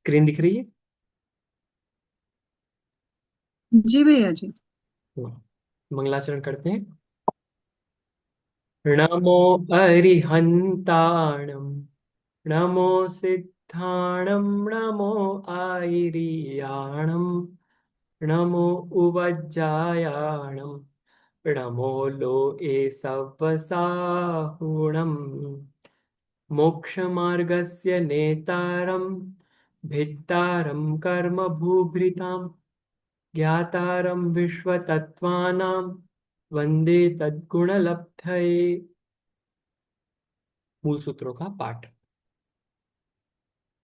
Screen दिख रही है? जी भैया जी। मंगलाचरण करते हैं। नमो अरिहंताणं, नमो सिद्धाणं, नमो आयरियाणं, नमो उवज्जायाणं, नमो लोए सव्वसाहुणम्। मोक्षमार्गस्य नेतारं, भित्तारं कर्मभूभृतां, ज्ञातारं विश्वतत्त्वानां, वंदे तद्गुणलब्धये। मूल सूत्रों का पाठ।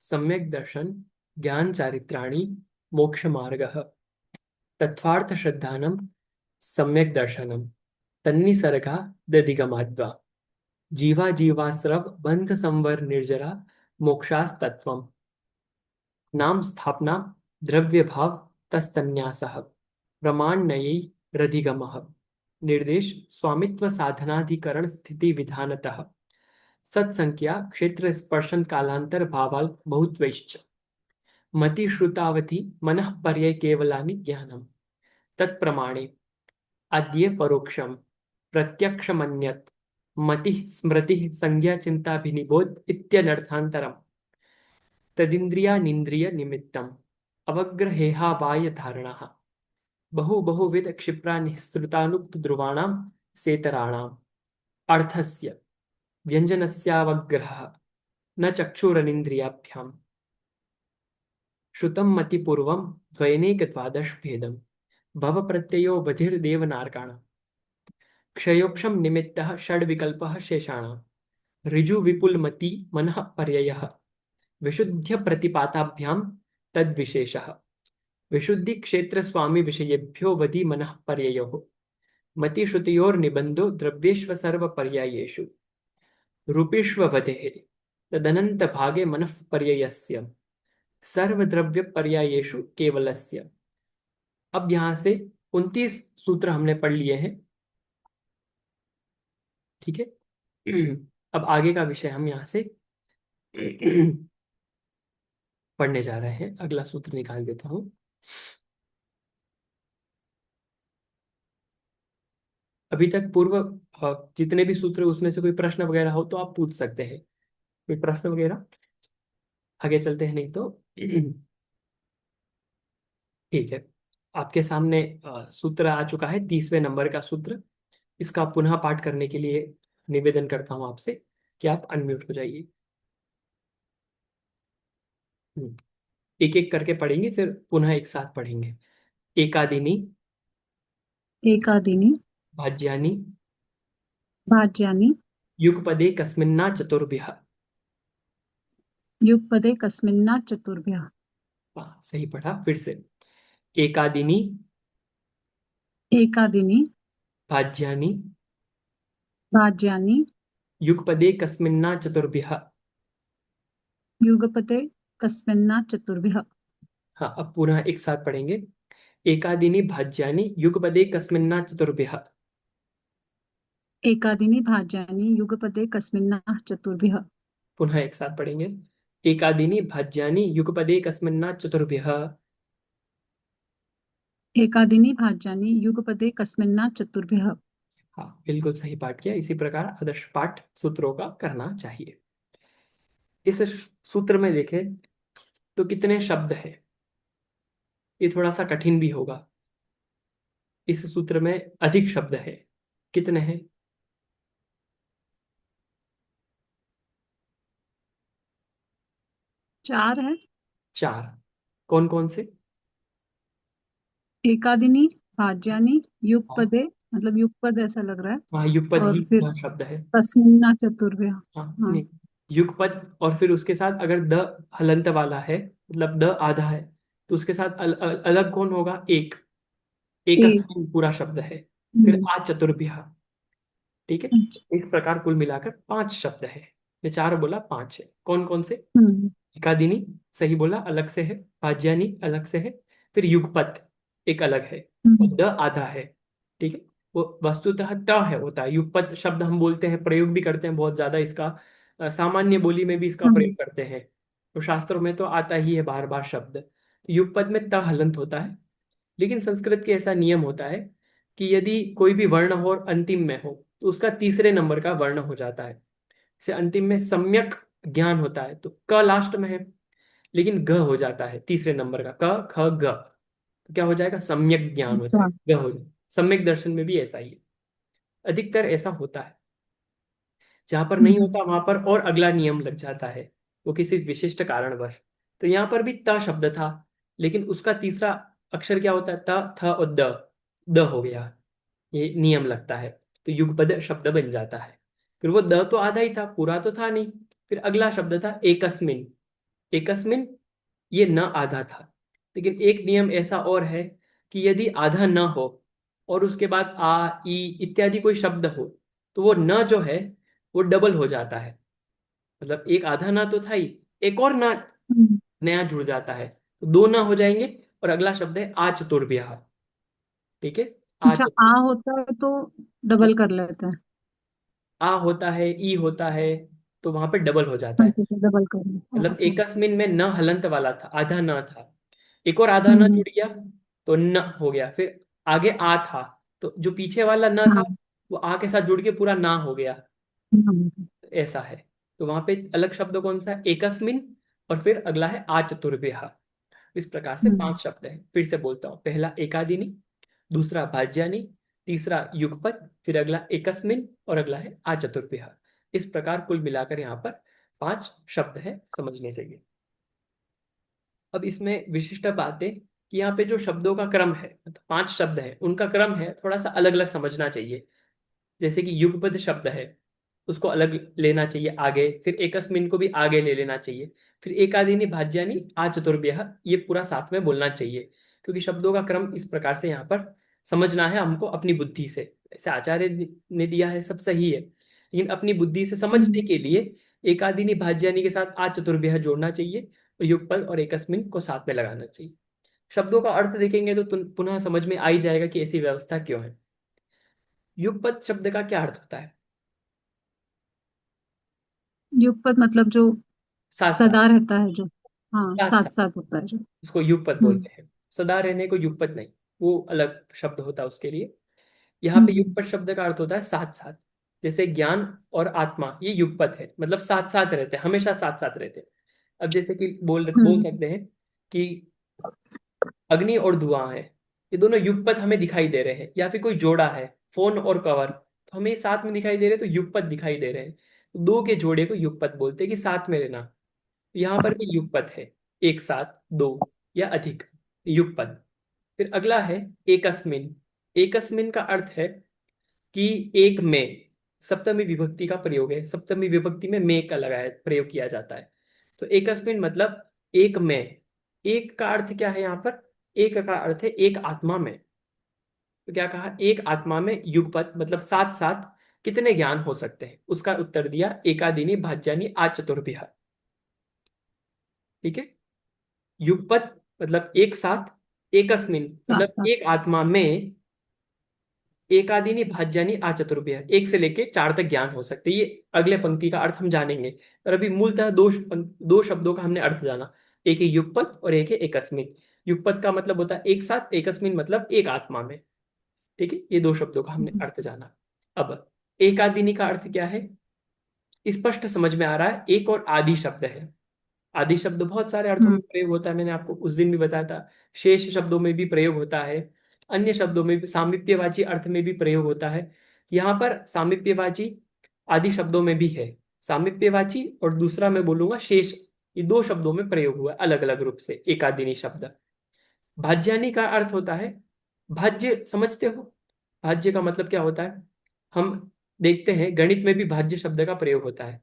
सम्यक दर्शन ज्ञान चारित्राणि मोक्ष मार्गः, तत्वार्थ श्रद्धानम सम्यक दर्शनम, तन्निसर्गा दधिगमाद्वा, जीवा जीवास्रव बंध संवर निर्जरा, मोक्षास्तत्वम। नाम स्थापना द्रव्य भाव तस्तन्यासः, प्रमाणनयी रधिगमः। निर्देश स्वामित्व साधनाधिकरण स्थिति विधानतः, सत्संख्या क्षेत्र स्पर्शन कालांतर भावाल बहुत्वैश्च, मति श्रुतावधि मनः पर्यय केवलानि ज्ञानम। तत्प्रमाणे अद्य परोक्षम प्रत्यक्षमन्यत्, मति स्मृति संज्ञा चिंताभिनिबोध इत्यनर्थांतरम। तदिन्द्रियानीन्द्रिय निमित्तम अवग्रहेहावाय धारणः, बहु बहुविध क्षिप्रा निःसृतानुक्त ध्रुवाणां सेतराणाम्। अर्थस्य व्यञ्जनस्यावग्रहः न चक्षुरनिन्द्रियाभ्याम्, श्रुतं मतिपूर्वं द्वयनेकद्वादश भेदम्। भवप्रत्ययो बधिर्देवनार्काणां, क्षयोक्षम निमित्तः षड्विकल्पः शेषाणां, ऋजुविपुलमति मनः पर्ययः, विशुद्ध्य प्रतिपाताभ्यां तद्विशेषः। विशुद्धि क्षेत्र स्वामी विषयेभ्यो वधि मनः पर्ययोः, मतिश्रुतयोर्निबन्धो द्रव्येष्व सर्वपर्यायेषु। रूपेष्ववधेः तदनन्तभागे मनः पर्ययस्य, सर्वद्रव्य पर्यायेषु केवलस्य। अब यहां से 29 सूत्र हमने पढ़ लिए हैं। ठीक है। अब आगे का विषय हम यहां से पढ़ने जा रहे हैं। अगला सूत्र निकाल देता हूं। अभी तक पूर्व जितने भी सूत्र उसमें से कोई प्रश्न वगैरह हो तो आप पूछ सकते हैं। कोई प्रश्न वगैरह? आगे चलते हैं, नहीं तो ठीक है। आपके सामने सूत्र आ चुका है, 30वें नंबर का सूत्र। इसका पुनः पाठ करने के लिए निवेदन करता हूं आपसे कि आप अनम्यूट हो जाइए। एक एक करके पढ़ेंगे, फिर पुनः एक साथ पढ़ेंगे। एकादिनी एकादिनी भाज्यानि भाज्यानि युगपदे कस्मिन्ना चतुर्भ्यः। युगपदे कस्मिन्ना चतुर्भ्यः। सही पढ़ा। फिर से। एकादिनी एकादिनी भाज्यानि भाज्यानि युगपदे कस्मिन्ना चतुर्भ्यः। युगपते कस्मिन्ना चतुर्भ्यः। हाँ, अब पुनः एक साथ पढ़ेंगे। एकादिनी भाज्यानि युगपदे कस्मिन्ना चतुर्भ्यः। एकादिनी भाज्यानि युगपते कस्मिन्ना चतुर्भ्यः। पुनः एक साथ पढ़ेंगे। एकादिनी भाज्यानि युगपदे कस्मिन्ना चतुर्भ्यः। एकादिनी भाज्यानि युगपते कस्मिन्ना चतुर्भ्यः। हाँ, बिल्कुल सही पाठ किया। इसी प्रकार आदर्श पाठ सूत्रों का करना चाहिए। इस सूत्र में देखें तो कितने शब्द हैं। ये थोड़ा सा कठिन भी होगा। इस सूत्र में अधिक शब्द है। कितने हैं? 4 है। 4। कौन कौन से? एकादिनी भाज्यानि हाँ। युगपदे, मतलब युगपद ऐसा लग रहा है। हाँ, युगपद और ही फिर वह शब्द है। कस्मिन्ना चतुर्भ्यः। हाँ, हाँ। नहीं। युगपद और फिर उसके साथ अगर द हलंत वाला है, मतलब द आधा है, तो उसके साथ अलग कौन होगा? एक। एक एक। पूरा शब्द है। फिर हम्म। आ चतुर्भ्य। ठीक है। अच्छा। इस प्रकार कुल मिलाकर 5 शब्द है। मैं 4 बोला, 5 है। कौन कौन से? हम्म। एकादिनी सही बोला, अलग से है। भाज्यानी अलग से है। फिर युगपत एक अलग है। और हम्म। द आधा है। ठीक है। वो वस्तुतः त है, होता है। युगपत शब्द हम बोलते हैं, प्रयोग भी करते हैं बहुत ज्यादा इसका। सामान्य बोली में भी इसका प्रयोग हम्म। करते हैं। और शास्त्रों में तो आता ही है बार बार शब्द। तो युगपद में त हलंत होता है। लेकिन संस्कृत के ऐसा नियम होता है कि यदि कोई भी वर्ण हो और अंतिम में हो तो उसका तीसरे नंबर का वर्ण हो जाता है। जैसे अंतिम में सम्यक ज्ञान होता है तो क लास्ट में है, लेकिन ग हो जाता है तीसरे नंबर का, क ख ग, तो क्या हो जाएगा, सम्यक ज्ञान हो अच्छा। जाएगा, ग हो जाएगा। सम्यक दर्शन में भी ऐसा ही है, अधिकतर ऐसा होता है। जहां पर नहीं हम्म। होता वहां पर और अगला नियम लग जाता है, वो किसी विशिष्ट कारणवश। तो यहाँ पर भी त शब्द था, लेकिन उसका तीसरा अक्षर क्या होता है, त थ और द, द हो गया, ये नियम लगता है। तो युगपद शब्द बन जाता है। फिर वो द तो आधा ही था, पूरा तो था नहीं। फिर अगला शब्द था एकस्मिन। एकस्मिन, ये न आधा था। लेकिन एक नियम ऐसा और है कि यदि आधा न हो और उसके बाद आ ई इत्यादि कोई शब्द हो तो वो न जो है वो डबल हो जाता है। मतलब एक आधा ना तो था ही, एक और ना हम्म। नया जुड़ जाता है, तो दो ना हो जाएंगे। और अगला शब्द है आचतुर्भ्यः। ठीक है, अच्छा, आ आचतुर, होता है तो डबल कर लेते हैं। आ होता है, ई होता है, तो वहां पे डबल हो जाता हाँ, है। ठीक है, डबल कर लें। मतलब ओके। एकस्मिन में न हलंत वाला था, आधा न था, एक और आधा न हम्म। जुड़ गया तो न हो गया। फिर आगे आ था, तो जो पीछे वाला न था हाँ। वो आ के साथ जुड़ के पूरा ना हो गया। हम्म। ऐसा है। तो वहां पे अलग शब्द कौन सा है, एकस्मिन, और फिर अगला है आचतुर्भ्यः। इस प्रकार से हम्म। 5 शब्द हैं। फिर से बोलता हूँ, पहला एकादिनी, दूसरा भाज्यानी, तीसरा युगपत, फिर अगला एकस्मिन और अगला है आचतुर्भ्यः। इस प्रकार कुल मिलाकर यहाँ पर 5 शब्द हैं, समझने चाहिए। अब इसमें विशिष्ट बात है कि यहाँ पे जो शब्दों का क्रम है, मतलब 5 शब्द हैं उनका क्रम है, थोड़ा सा अलग अलग समझना चाहिए। जैसे कि युगपद शब्द है, उसको अलग लेना चाहिए आगे, फिर एकस्मिन को भी आगे ले लेना चाहिए, फिर एकादिनी भाज्यानी आ चतुर्भ्यः, ये पूरा साथ में बोलना चाहिए। क्योंकि शब्दों का क्रम इस प्रकार से यहाँ पर समझना है हमको अपनी बुद्धि से। ऐसे आचार्य ने दिया है, सब सही है, लेकिन अपनी बुद्धि से समझने हम्म। के लिए एकादिनी भाज्यानी के साथ आ चतुर्भ्यः जोड़ना चाहिए, और युगपद और एकस्मिन को साथ में लगाना चाहिए। शब्दों का अर्थ देखेंगे तो पुनः समझ में आ ही जाएगा कि ऐसी व्यवस्था क्यों है। युगपद शब्द का क्या अर्थ होता है, युगपत मतलब जो साथ साथ, सदा रहता है जो। हाँ, साथ साथ साथ, साथ होता है जो। उसको युगपद हम्म। बोलते हैं। सदा रहने को युगपद नहीं, वो अलग शब्द होता है उसके लिए। यहाँ पे हम्म। युगपद शब्द का अर्थ होता है साथ साथ। जैसे ज्ञान और आत्मा ये युगपद है, मतलब साथ साथ रहते हैं, हमेशा साथ साथ रहते हैं। अब जैसे कि बोल बोल हम्म। सकते हैं कि अग्नि और धुआं है, ये दोनों युगपद हमें दिखाई दे रहे हैं। या फिर कोई जोड़ा है, फोन और कवर, तो हमें ये साथ में दिखाई दे रहे हैं, तो युगपद दिखाई दे रहे हैं। तो दो के जोड़े को युगपद बोलते हैं कि साथ में रहना। यहाँ पर भी युगपद है, एक साथ, दो या अधिक, युगपद। फिर अगला है एकस्मिन। एकस्मिन का अर्थ है कि एक में, सप्तमी विभक्ति का प्रयोग है, सप्तमी विभक्ति में का लगाया प्रयोग किया जाता है। तो एकस्मिन मतलब एक में। एक का अर्थ क्या है यहाँ पर, एक का अर्थ है एक आत्मा में। तो क्या कहा, एक आत्मा में युगपत मतलब साथ साथ कितने ज्ञान हो सकते हैं, उसका उत्तर दिया एकादिनी भाज्यानी आचतुर्भ्यः। ठीक है, युगपत मतलब एक साथ, एकस्मिन साथ मतलब साथ। एक आत्मा में, एकादिनी भाज्यानी आ चतुर्भ्यः, एक से लेके 4 तक ज्ञान हो सकते हैं। ये अगले पंक्ति का अर्थ हम जानेंगे। और अभी मूलतः दो शब्दों का हमने अर्थ जाना, एक है युगपत और एक है एकस्मिन। युगपत का मतलब होता है एक साथ, एकस्मिन मतलब एक आत्मा में। ठीक है, ये दो शब्दों का हमने हम्म। अर्थ जाना। अब एकादिनी का अर्थ क्या है, स्पष्ट समझ में आ रहा है, एक और आदि शब्द है। आदि शब्द बहुत सारे अर्थों में हम्म। प्रयोग होता है, मैंने आपको उस दिन भी बताया था। शेष शब्दों में भी प्रयोग होता है, अन्य शब्दों में भी, सामीप्यवाची अर्थ में भी प्रयोग होता है। यहाँ पर सामीप्यवाची आदि शब्दों में भी है, सामीप्यवाची और दूसरा मैं बोलूंगा शेष, ये दो शब्दों में प्रयोग हुआ है अलग अलग रूप से एकादिनी शब्द। भाज्यानी का अर्थ होता है, भाज्य समझते हो, भाज्य का मतलब क्या होता है, हम देखते हैं गणित में भी भाज्य शब्द का प्रयोग होता है।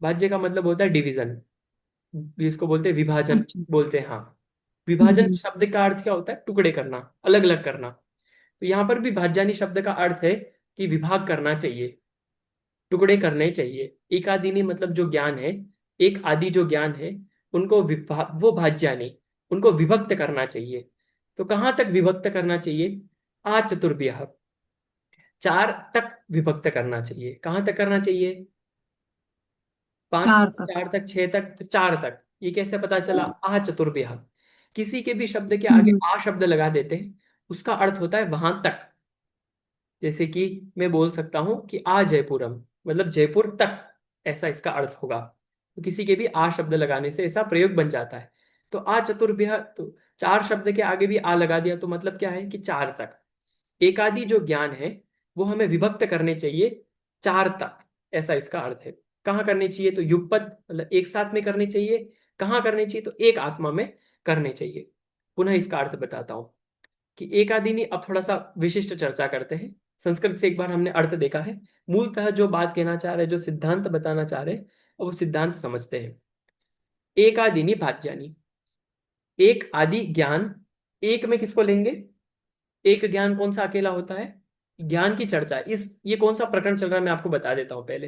भाज्य का मतलब होता है डिवीजन, जिसको बोलते हैं विभाजन, अच्छा। बोलते हैं, हाँ। विभाजन हम्म। शब्द का अर्थ क्या होता है, टुकड़े करना, अलग अलग करना। तो यहाँ पर भी भाज्यानी शब्द का अर्थ है कि विभाग करना चाहिए, टुकड़े करने चाहिए। एक आदिनी मतलब जो ज्ञान है, एक आदि जो ज्ञान है, उनको वो भाज्यानी, उनको विभक्त करना चाहिए। तो कहाँ तक विभक्त करना चाहिए, आ चतुर्भ्यः, 4 तक विभक्त करना चाहिए। कहाँ तक करना चाहिए, 5 चार तक, तक। 4 तक, 6 तक, तो 4 तक। ये कैसे पता चला? आ चतुर्भ्यः, किसी के भी शब्द के आगे हम्म आ शब्द लगा देते हैं, उसका अर्थ होता है वहां तक। जैसे कि मैं बोल सकता हूं कि आ जयपुरम, मतलब जयपुर तक, ऐसा इसका अर्थ होगा। तो किसी के भी आ शब्द लगाने से ऐसा प्रयोग बन जाता है। तो आ चतुर्भ्यः, तो चार शब्द के आगे भी आ लगा दिया तो मतलब क्या है कि चार तक। एकादि जो ज्ञान है वो हमें विभक्त करने चाहिए चार तक, ऐसा इसका अर्थ है। कहाँ करने चाहिए? तो युगपत, मतलब एक साथ में करने चाहिए। कहाँ करने चाहिए? तो एक आत्मा में करने चाहिए। पुनः इसका अर्थ बताता हूं कि एकादिनी, अब थोड़ा सा विशिष्ट चर्चा करते हैं। संस्कृत से एक बार हमने अर्थ देखा है, मूलतः जो बात कहना चाह रहे हैं, जो सिद्धांत बताना चाह रहे हैं, अब वो सिद्धांत समझते हैं। एकादिनी भाज्यानी, एक आदि ज्ञान, एक में किसको लेंगे? एक ज्ञान कौन सा अकेला होता है? ज्ञान की चर्चा, इस ये कौन सा प्रकरण चल रहा है मैं आपको बता देता हूं पहले,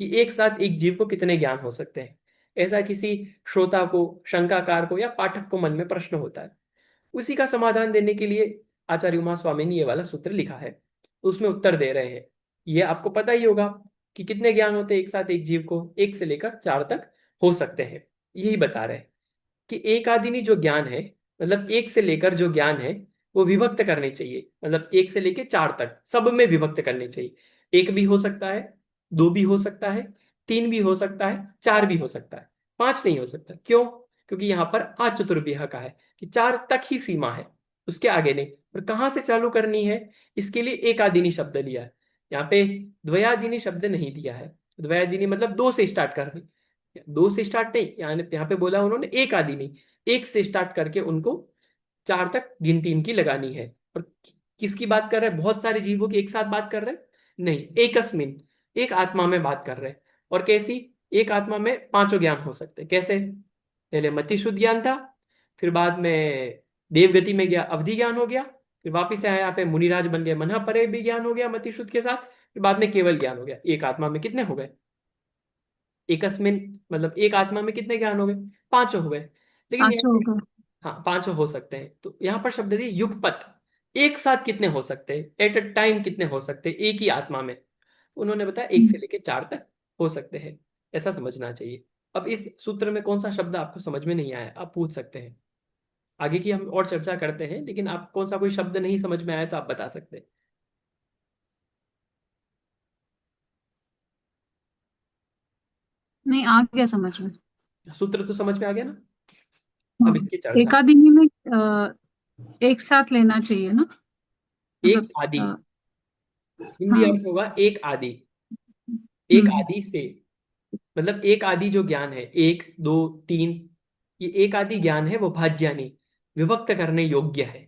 कि एक साथ एक जीव को कितने ज्ञान हो सकते हैं। ऐसा किसी श्रोता को, शंकाकार को या पाठक को मन में प्रश्न होता है, उसी का समाधान देने के लिए आचार्य उमा स्वामी ने ये वाला सूत्र लिखा है। तो उसमें उत्तर दे रहे हैं। ये आपको पता ही होगा कि कितने ज्ञान होते हैं एक साथ एक जीव को, एक से लेकर चार तक हो सकते हैं। यही बता रहे हैं कि एकादिनी जो ज्ञान है, मतलब एक से लेकर जो ज्ञान है, वो विभक्त करने चाहिए, मतलब एक से लेकर चार तक सब में विभक्त करने चाहिए। एक भी हो सकता है, दो भी हो सकता है, तीन भी हो सकता है, चार भी हो सकता है, पांच नहीं हो सकता। क्यों? क्योंकि यहाँ पर अचतुर्भ्यः का है कि चार तक ही सीमा है, उसके आगे नहीं। और कहाँ से चालू करनी है, इसके लिए एकादिनी शब्द लिया है। यहाँ पे द्वयादिनी शब्द नहीं दिया है। द्वयादिनी मतलब दो से स्टार्ट करनी, दो से स्टार्ट नहीं, यानी यहाँ पे बोला उन्होंने एक आदि नहीं, एक से स्टार्ट करके उनको चार तक गिनती इनकी लगानी है। और किसकी बात कर रहे हैं? बहुत सारे जीवों की एक साथ बात कर रहे हैं? नहीं, एकस्मिन, एक आत्मा में बात कर रहे हैं। और कैसी? एक आत्मा में पांचों ज्ञान हो सकते हैं। कैसे? पहले मति शुद्ध ज्ञान था, फिर बाद में देवगति में गया अवधि ज्ञान हो गया, फिर वापिस आया यहाँ पे मुनिराज बन गए, मना परे भी ज्ञान हो गया मति शुद्ध के साथ, फिर बाद में केवल ज्ञान हो गया। एक आत्मा में कितने हो गए? एकस्मिन, मतलब एक आत्मा में कितने ज्ञान हो गए? पांचों हो गए। लेकिन यहाँ पांचों पे, होगा। हाँ पांचों हो सकते हैं। तो यहाँ पर शब्द दिए युगपत, एक साथ कितने हो सकते हैं, एट अ टाइम कितने हो सकते हैं एक ही आत्मा में? उन्होंने बताया एक से लेकर चार तक हो सकते हैं। ऐसा समझना चाहिए। अब इस सूत्र में कौन सा शब्द आपको समझ में नहीं आया, आप पूछ सकते हैं। आगे की हम और चर्चा करते हैं, लेकिन आप कौन सा कोई शब्द नहीं समझ में आया तो आप बता सकते हैं। नहीं, आ गया समझ में। सूत्र तो समझ में आ गया ना? अब हाँ, इसकी चर्चा। एकादिनी में एक साथ लेना चाहिए ना, एक मतलब आदि, हिंदी हाँ। अर्थ होगा एक आदि। एक हम्म आदि से, मतलब एक आदि जो ज्ञान है, एक दो तीन, ये एक आदि ज्ञान है वो भाज्यानी, विभक्त करने योग्य है।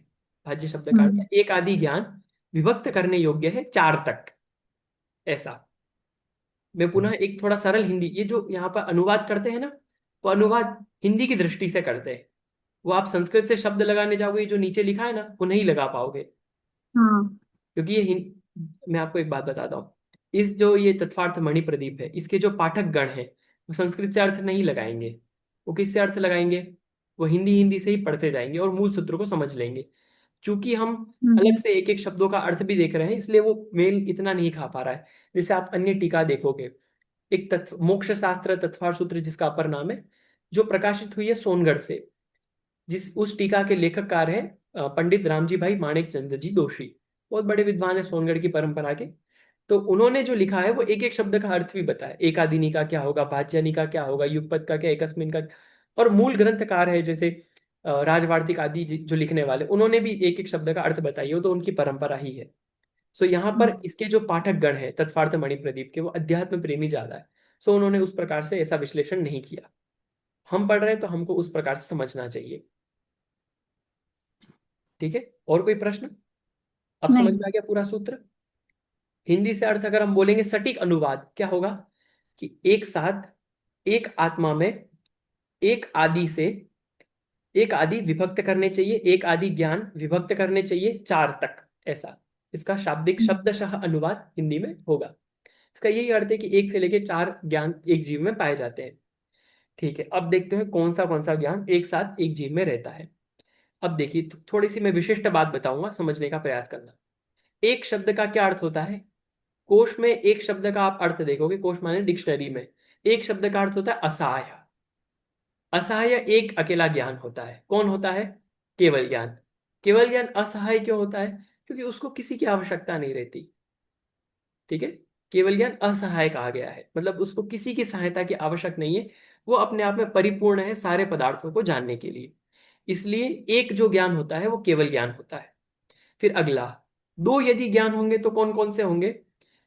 भाज्य शब्द का अर्थ हम्म है एक आदि ज्ञान, विभक्त करने योग्य है चार तक, ऐसा। मैं पुनः एक थोड़ा सरल हिंदी, ये जो यहाँ पर अनुवाद करते हैं ना, वो अनुवाद हिंदी की दृष्टि से करते हैं। वो आप संस्कृत से शब्द लगाने जाओगे, जो नीचे लिखा है ना वो नहीं लगा पाओगे। हाँ। क्योंकि ये मैं आपको एक बात बताता हूँ, इस जो ये तत्वार्थ मणि प्रदीप है, इसके जो पाठक गण हैं, वो संस्कृत से अर्थ नहीं लगाएंगे। वो किससे अर्थ लगाएंगे? वो हिंदी हिंदी से ही पढ़ते जाएंगे और मूल सूत्रों को समझ लेंगे। चूंकि हम अलग हम्म से एक एक शब्दों का अर्थ भी देख रहे हैं, इसलिए वो मेल इतना नहीं खा पा रहा है। जैसे आप अन्य टीका देखोगे, एक तत्व मोक्ष शास्त्र तत्वार्थ सूत्र जिसका अपर नाम है, जो प्रकाशित हुई है सोनगढ़ से, जिस उस टीका के लेखककार हैं पंडित रामजी भाई माणिक चंद जी दोषी, बहुत बड़े विद्वान है सोनगढ़ की परंपरा के। तो उन्होंने जो लिखा है वो एक एक शब्द का अर्थ भी बताया, एकादिनी का क्या होगा, भाज्यानी का क्या होगा, युगपत का क्या, एकस्मिन का। और मूल ग्रंथकार है जैसे राजवार्तिक आदि जो लिखने वाले, उन्होंने भी एक एक शब्द का अर्थ बताई, वो तो उनकी परंपरा ही है। सो यहाँ पर इसके जो पाठक गण है तत्वार्थ मणि प्रदीप के, वो अध्यात्म प्रेमी ज्यादा है। सो उन्होंने उस प्रकार से ऐसा विश्लेषण नहीं किया। हम पढ़ रहे हैं तो हमको उस प्रकार से समझना चाहिए। ठीक है, और कोई प्रश्न? अब समझ नहीं। में आ गया पूरा सूत्र? हिंदी से अर्थ अगर हम बोलेंगे सटीक अनुवाद क्या होगा, कि एक साथ एक आत्मा में एक आदि से, एक आदि विभक्त करने चाहिए, एक आदि ज्ञान विभक्त करने चाहिए चार तक, ऐसा इसका शाब्दिक शब्दशः अनुवाद हिंदी में होगा। इसका यही अर्थ है कि एक से लेके चार ज्ञान एक जीव में पाए जाते हैं। ठीक है, अब देखते हैं कौन सा ज्ञान एक साथ एक जीव में रहता है। अब देखिए, थोड़ी सी मैं विशिष्ट बात बताऊंगा, समझने का प्रयास करना। एक शब्द का क्या अर्थ होता है? कोश में एक शब्द का आप अर्थ देखोगे, कोश माने डिक्शनरी में, एक शब्द का अर्थ होता है असहाय। असहाय एक अकेला ज्ञान होता है। कौन होता है? केवल ज्ञान। केवल ज्ञान असहाय क्यों होता है? क्योंकि उसको किसी की आवश्यकता नहीं रहती। ठीक है। केवल ज्ञान असहाय कहा गया है, मतलब उसको किसी की सहायता की आवश्यक नहीं है। वो अपने आप में परिपूर्ण है सारे पदार्थों को जानने के लिए। इसलिए एक जो ज्ञान होता है वो केवल ज्ञान होता है। फिर अगला, दो यदि ज्ञान होंगे तो कौन कौन से होंगे?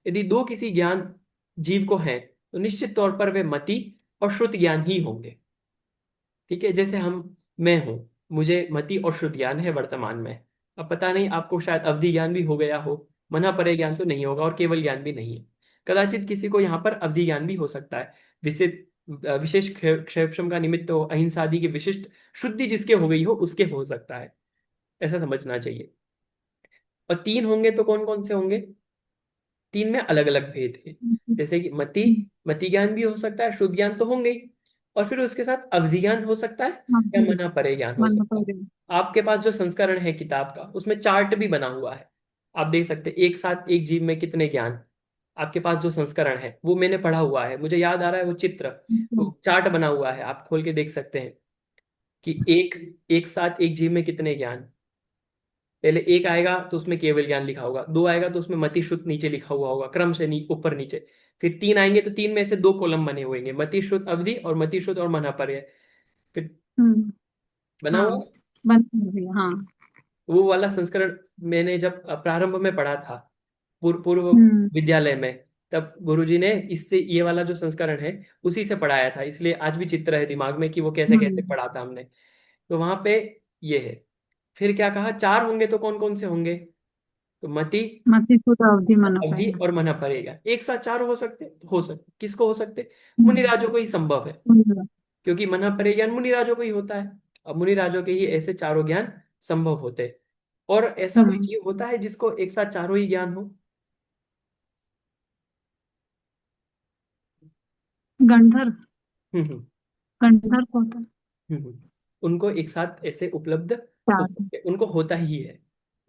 यदि दो किसी ज्ञान जीव को हैं तो निश्चित तौर पर वे मति और श्रुति ज्ञान ही होंगे। ठीक है। जैसे मैं हूं, मुझे मति और श्रुति ज्ञान है वर्तमान में। अब पता नहीं आपको शायद अवधि ज्ञान भी हो गया हो, मना परे ज्ञान तो नहीं होगा और केवल ज्ञान भी नहीं है। कदाचित किसी को यहाँ पर अवधि ज्ञान भी हो सकता है। विशेष विशेष क्षेम का निमित्त हो, अहिंसा आदि की विशिष्ट शुद्धि जिसके हो गई हो उसके हो सकता है। ऐसा समझना चाहिए। और तीन होंगे तो कौन कौन से होंगे? तीन में अलग अलग भेद है। जैसे कि मति ज्ञान भी हो सकता है, शुद्ध ज्ञान तो होंगे ही, और फिर उसके साथ अवधि ज्ञान हो सकता है या मना परे ज्ञान हो मन सकता है। पर आपके पास जो संस्करण है किताब का उसमें चार्ट भी बना हुआ है। आप देख सकते हैं एक साथ एक जीव में कितने ज्ञान। आपके पास जो संस्करण है वो मैंने पढ़ा हुआ है, मुझे याद आ रहा है वो चित्र, वो चार्ट बना हुआ है, आप खोल के देख सकते हैं कि एक एक साथ एक जीव में कितने ज्ञान। पहले एक आएगा तो उसमें केवल ज्ञान लिखा होगा, दो आएगा तो उसमें मति श्रुत नीचे लिखा हुआ होगा क्रम से ऊपर नीचे। फिर तीन आएंगे तो तीन में से दो कॉलम बने हुए होंगे, मति श्रुत अवधि और मति श्रुत और मनापर्य। फिर हम्म। बना हाँ, हुआ। बंद कर दिया, हाँ। वो वाला संस्करण मैंने जब प्रारंभ में पढ़ा था, पूर्व हम्म। विद्यालय में, तब गुरुजी ने इससे ये वाला जो संस्करण है उसी से पढ़ाया था, इसलिए आज भी चित्र है दिमाग में कि वो कैसे कैसे हम्म। पढ़ा था हमने। तो वहां पे ये है। फिर क्या कहा, चार होंगे तो कौन कौन से होंगे? तो मति, मति शुद्ध अवधि मना अवधि पाएगा। और मना पड़ेगा। एक साथ चार हो सकते? हो सकते। किसको हो सकते? हम्म। मुनिराजों को ही संभव है, हम्म। क्योंकि मना परे ज्ञान मुनिराजों को ही होता है। अब मुनिराजों के ही ऐसे चारों ज्ञान संभव होते हैं। और ऐसा कोई हम्म। जीव होता है जिसको एक साथ चारों ही ज्ञान हो? गंधर्व। हम्म। गंधर्व को होता है। उनको एक साथ ऐसे उपलब्ध हो चार। सकते, उनको होता ही है।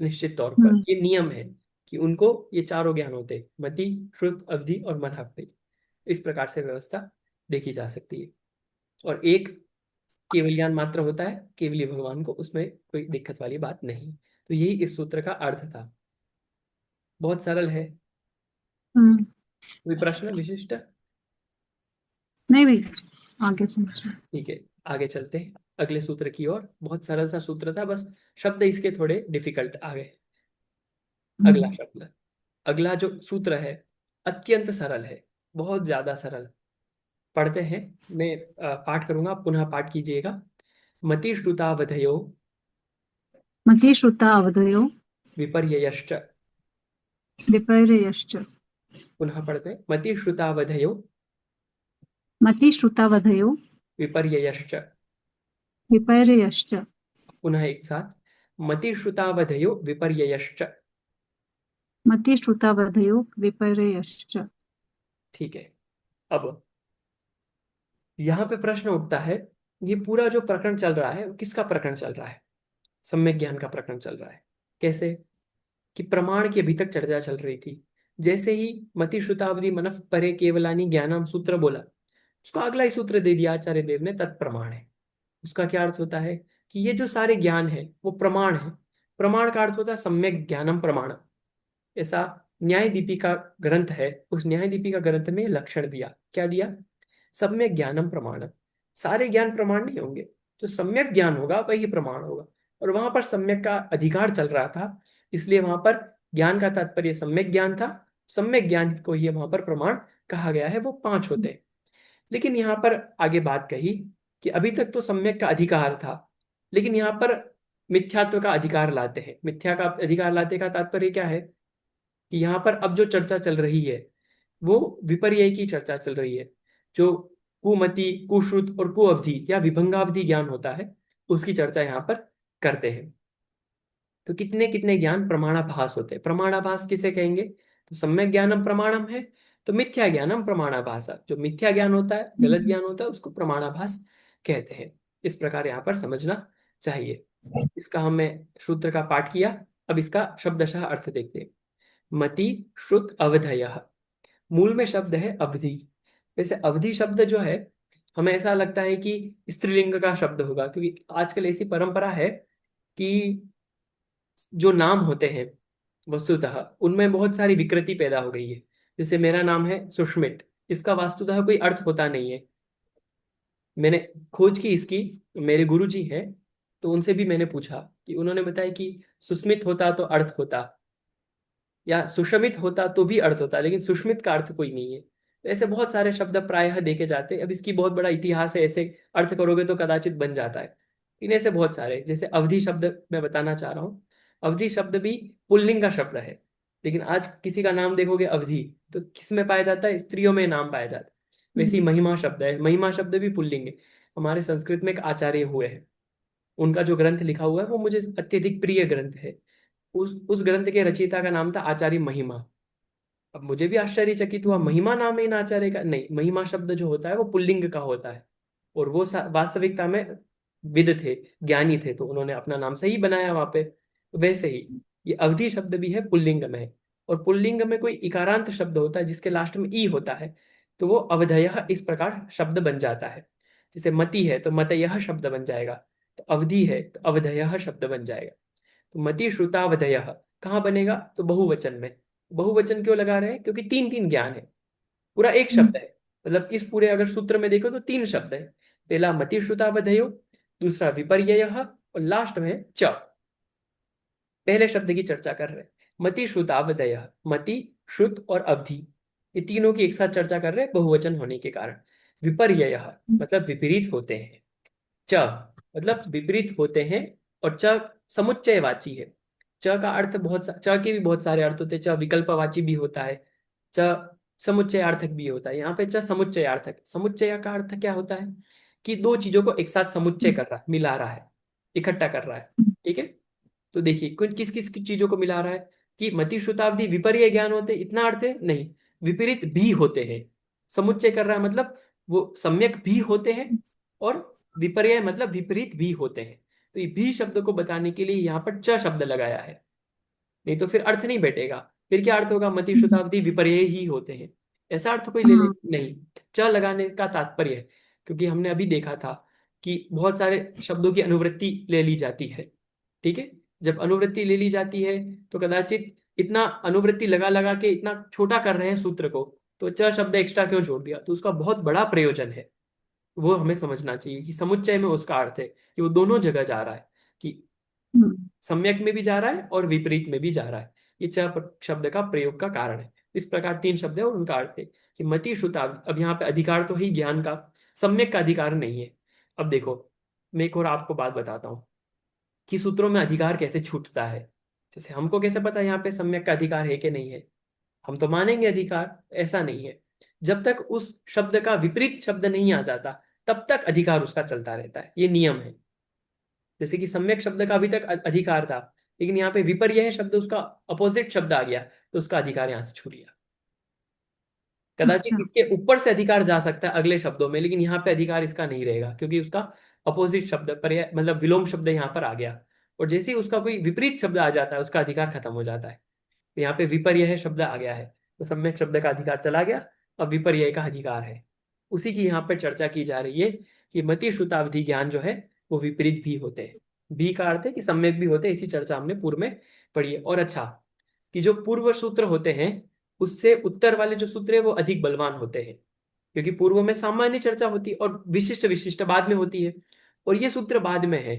निश्चित तौर पर हम्म। ये नियम है कि उनको ये चारों ज्ञान होते हैं, मति, श्रुत, अवधि और मनापरि। इस प्रकार से व्यवस्था देखी जा सकती है। और एक केवल ज्ञान मात्र होता है केवली भगवान को, उसमें कोई दिक्कत वाली बात नहीं। तो यही इस सूत्र का अर्थ था। बहुत सरल है। हम्म। कोई प्रश्न विशिष्ट? नहीं भैया, आगे समझो। ठीक है, आगे चलते हैं अगले सूत्र की ओर। बहुत सरल सा सूत्र था, बस शब्द इसके थोड़े डिफिकल्ट आ गए। अगला हम्म। शब्द, अगला जो सूत्र है अत्यंत सरल है, बहुत ज्यादा सरल। पढ़ते हैं। मैं पाठ करूंगा, आप पुनः पाठ कीजिएगा। मति श्रुतावधयो मति श्रुता अवधयो विपर्ययश्च। विपर्ययश्च। पुनः पढ़ते हैं, मति श्रुतावधयो मति श्रुतावधयो विपर्ययश्च। विपर्ययश्च। पुनः एक साथ, मति श्रुतावधयो विपर्ययश्च। मति श्रुतावधयो विपर्ययश्च। ठीक है। अब यहाँ पे प्रश्न उठता है, ये पूरा जो प्रकरण चल रहा है वो किसका प्रकरण चल रहा है? सम्यक ज्ञान का प्रकरण चल रहा है। कैसे? कि प्रमाण की अभी तक चर्चा चल रही थी। जैसे ही मति श्रुतावधि मनः परे केवलानी ज्ञानम सूत्र बोला, उसको अगला ही सूत्र दे दिया आचार्य देव ने, तत्प्रमाण है। उसका क्या अर्थ होता है? कि ये जो सारे ज्ञान है वो प्रमाण है। प्रमाण का अर्थ होता है सम्यक ज्ञानम प्रमाण। ऐसा न्याय दीपिका ग्रंथ है, उस न्याय दीपिका ग्रंथ में लक्षण दिया। क्या दिया? सम्यक ज्ञानम प्रमाण। सारे ज्ञान प्रमाण नहीं होंगे, जो सम्यक ज्ञान होगा वही प्रमाण होगा। और वहां पर सम्यक का अधिकार चल रहा था, इसलिए वहां पर ज्ञान का तात्पर्य सम्यक ज्ञान था। सम्यक ज्ञान को ही वहां पर प्रमाण कहा गया है, वो पांच होते हैं। लेकिन यहाँ पर आगे बात कही कि अभी तक तो सम्यक का अधिकार था, लेकिन यहाँ पर मिथ्यात्व का अधिकार लाते हैं। मिथ्या का अधिकार लाते का तात्पर्य क्या है? कि यहाँ पर अब जो चर्चा चल रही है वो विपर्यय की चर्चा चल रही है। जो कुमति, कुश्रुत और कुअवधि या विभंगावधि ज्ञान होता है उसकी चर्चा यहाँ पर करते हैं। तो कितने कितने ज्ञान प्रमाणाभास होते हैं। प्रमाणाभास किसे कहेंगे? तो सम्यक ज्ञानम प्रमाणम है, तो मिथ्या ज्ञानम प्रमाणाभास। जो मिथ्या ज्ञान होता है, गलत ज्ञान होता है, उसको प्रमाणाभास कहते हैं। इस प्रकार यहाँ पर समझना चाहिए। इसका हमने सूत्र का पाठ किया, अब इसका शब्दशः अर्थ देखते हैं। मति श्रुत अवधय, मूल में शब्द है अवधि। वैसे अवधि शब्द जो है हमें ऐसा लगता है कि स्त्रीलिंग का शब्द होगा, क्योंकि आजकल ऐसी परंपरा है कि जो नाम होते हैं वस्तुतः उनमें बहुत सारी विकृति पैदा हो गई है। जैसे मेरा नाम है सुष्मित, इसका वास्तुतः कोई अर्थ होता नहीं है। मैंने खोज की इसकी, मेरे गुरुजी हैं, तो उनसे भी मैंने पूछा कि उन्होंने बताया कि सुस्मित होता तो अर्थ होता, या सुषमित होता तो भी अर्थ होता, लेकिन सुष्मित का अर्थ कोई नहीं है। तो ऐसे बहुत सारे शब्द प्रायः देखे जाते हैं। अब इसकी बहुत बड़ा इतिहास है, ऐसे अर्थ करोगे तो कदाचित बन जाता है। इन्हें से बहुत सारे, जैसे अवधि शब्द मैं बताना चाह रहा हूँ। अवधि शब्द भी पुल्लिंग का शब्द है, लेकिन आज किसी का नाम देखोगे अवधि, तो किस में पाया जाता है? स्त्रियों में नाम पाया जाता है। वैसे ही हम्म, महिमा शब्द है, महिमा शब्द भी पुल्लिंग है। हमारे संस्कृत में एक आचार्य हुए हैं, उनका जो ग्रंथ लिखा हुआ है वो मुझे अत्यधिक प्रिय ग्रंथ है। उस ग्रंथ के रचयिता का नाम था आचार्य महिमा। अब मुझे भी आश्चर्यचकित हुआ, हम्म, महिमा नाम है इन आचार्य का? नहीं, महिमा शब्द जो होता है वो पुल्लिंग का होता है। और वो वास्तविकता में विद थे, ज्ञानी थे, तो उन्होंने अपना नाम सही बनाया वहां पे। तो वैसे ही ये अवधि शब्द भी है, पुल्लिंग में है। और पुल्लिंग में कोई इकारांत शब्द होता है जिसके लास्ट में ई होता है, तो वो अवधयः इस प्रकार शब्द बन जाता है। जैसे मति है तो मतयः शब्द बन जाएगा, तो अवधि है तो अवधयः शब्द बन जाएगा। तो मति श्रुतावधयः कहाँ बनेगा? तो बहुवचन में। बहुवचन क्यों लगा रहे हैं? क्योंकि तीन तीन ज्ञान है, पूरा एक हम्म, शब्द है। मतलब इस पूरे अगर सूत्र में देखो तो तीन शब्द है। पहला मति श्रुतावधयो, दूसरा विपर्ययः, और लास्ट में च। पहले शब्द की चर्चा कर रहे हैं, मति श्रुतावधयः, मति, श्रुत और अवधि, ये तीनों की एक साथ चर्चा कर रहे हैं बहुवचन होने के कारण। विपर्ययः मतलब विपरीत होते हैं। च मतलब विपरीत होते हैं। और च समुच्चयवाची है। च का अर्थ च के भी बहुत सारे अर्थ होते हैं। च विकल्पवाची भी होता है, च समुच्चयार्थक भी होता है। यहाँ पे च समुच्चयार्थक, समुच्चय का अर्थ क्या होता है? कि दो चीजों को एक साथ समुच्चय कर रहा है, मिला रहा है, इकट्ठा कर रहा है। ठीक है, तो देखिए किस किस चीजों को मिला रहा है। कि मति श्रुतावधि विपर्य ज्ञान होते, इतना अर्थ है नहीं, विपरीत भी होते हैं। समुच्चय कर रहा है मतलब वो सम्यक भी होते हैं, और विपर्य मतलब विपरीत भी होते हैं। तो ये भी शब्द को बताने के लिए यहाँ पर च शब्द लगाया है, नहीं तो फिर अर्थ नहीं बैठेगा। फिर क्या अर्थ होगा? मति हम्म, शताब्दी विपर्य ही होते हैं, ऐसा अर्थ कोई ले ले? हाँ। नहीं। च लगाने का तात्पर्य है, क्योंकि हमने अभी देखा था कि बहुत सारे शब्दों की अनुवृत्ति ले ली जाती है। ठीक है, जब अनुवृत्ति ले ली जाती है तो कदाचित इतना अनुवृत्ति लगा लगा के इतना छोटा कर रहे हैं सूत्र को, तो च शब्द एक्स्ट्रा क्यों जोड़ दिया? तो उसका बहुत बड़ा प्रयोजन है। वो हमें समझना चाहिए कि समुच्चय में उसका अर्थ है कि वो दोनों जगह जा रहा है, कि हम्म, सम्यक में भी जा रहा है और विपरीत में भी जा रहा है। ये च शब्द का प्रयोग का कारण है। इस प्रकार तीन शब्द है और उनका अर्थ है कि मति श्रुता। अब यहाँ पे अधिकार तो ही ज्ञान का, सम्यक का अधिकार नहीं है। अब देखो, मैं एक और आपको बात बताता हूँ कि सूत्रों में अधिकार कैसे छूटता है। जैसे हमको कैसे पता यहाँ पे सम्यक का अधिकार है कि नहीं है? हम तो मानेंगे अधिकार, ऐसा नहीं है। जब तक उस शब्द का विपरीत शब्द नहीं आ जाता, तब तक अधिकार उसका चलता रहता है, ये नियम है। जैसे कि सम्यक शब्द का अभी तक अधिकार था, लेकिन यहाँ पे विपर्य शब्द, उसका अपोजिट शब्द आ गया, तो उसका अधिकार यहाँ से छूट गया। कदाचित अच्छा। इसके ऊपर से अधिकार जा सकता है अगले शब्दों में, लेकिन यहाँ पे अधिकार इसका नहीं रहेगा, क्योंकि उसका अपोजिट शब्द पर्याय मतलब विलोम शब्द यहाँ पर आ गया। और जैसे ही उसका कोई विपरीत शब्द आ जाता है, उसका अधिकार खत्म हो जाता है। तो यहाँ पे विपर्य शब्द आ गया है, तो सम्यक शब्द का अधिकार चला गया, अब विपर्य का अधिकार है। उसी की यहाँ पर चर्चा की जा रही है कि मति श्रुतावधि ज्ञान जो है वो विपरीत भी होते हैं। भी का अर्थ है कि सम्यक भी होते हैं, इसी चर्चा हमने पूर्व में पढ़ी है। और अच्छा, कि जो पूर्व सूत्र होते हैं उससे उत्तर वाले जो सूत्र है वो अधिक बलवान होते हैं, क्योंकि पूर्व में सामान्य चर्चा होती है और विशिष्ट विशिष्ट बाद में होती है, और ये सूत्र बाद में है।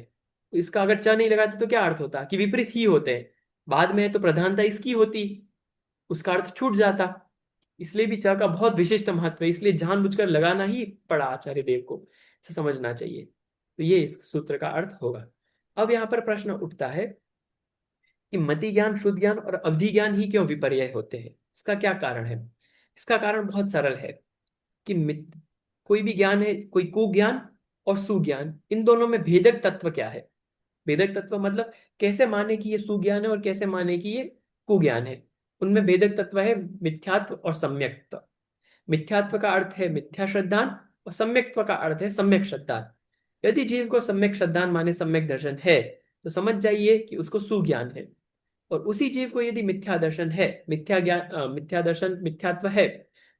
तो इसका अगर च नहीं लगाते तो क्या अर्थ होता? कि विपरीत ही होते हैं। बाद में है तो प्रधानता इसकी होती, उसका अर्थ छूट जाता। इसलिए भी च का बहुत विशिष्ट महत्व है, इसलिए जानबूझकर लगाना ही पड़ा आचार्य देव को, इसे समझना चाहिए। तो ये इस सूत्र का अर्थ होगा। अब यहाँ पर प्रश्न उठता है कि मति ज्ञान, शुद्ध ज्ञान और अवधि ज्ञान ही क्यों विपर्य होते हैं? इसका क्या कारण है? इसका कारण बहुत सरल है कि कोई भी ज्ञान है, कोई कुज्ञान और सुज्ञान, इन दोनों में भेदक तत्व क्या है? भेदक तत्व मतलब कैसे माने कि ये सुज्ञान है और कैसे माने कि ये कुज्ञान है। उनमें भेदक तत्व है मिथ्यात्व और सम्यक्त्व। मिथ्यात्व का अर्थ है मिथ्या श्रद्धान, और सम्यक्त्व का अर्थ है सम्यक श्रद्धान। यदि जीव को सम्यक श्रद्धान माने सम्यक दर्शन है, तो समझ जाइए कि उसको सुज्ञान है। और उसी जीव को यदि मिथ्या दर्शन है, मिथ्या ज्ञान, मिथ्या दर्शन मिथ्यात्व है,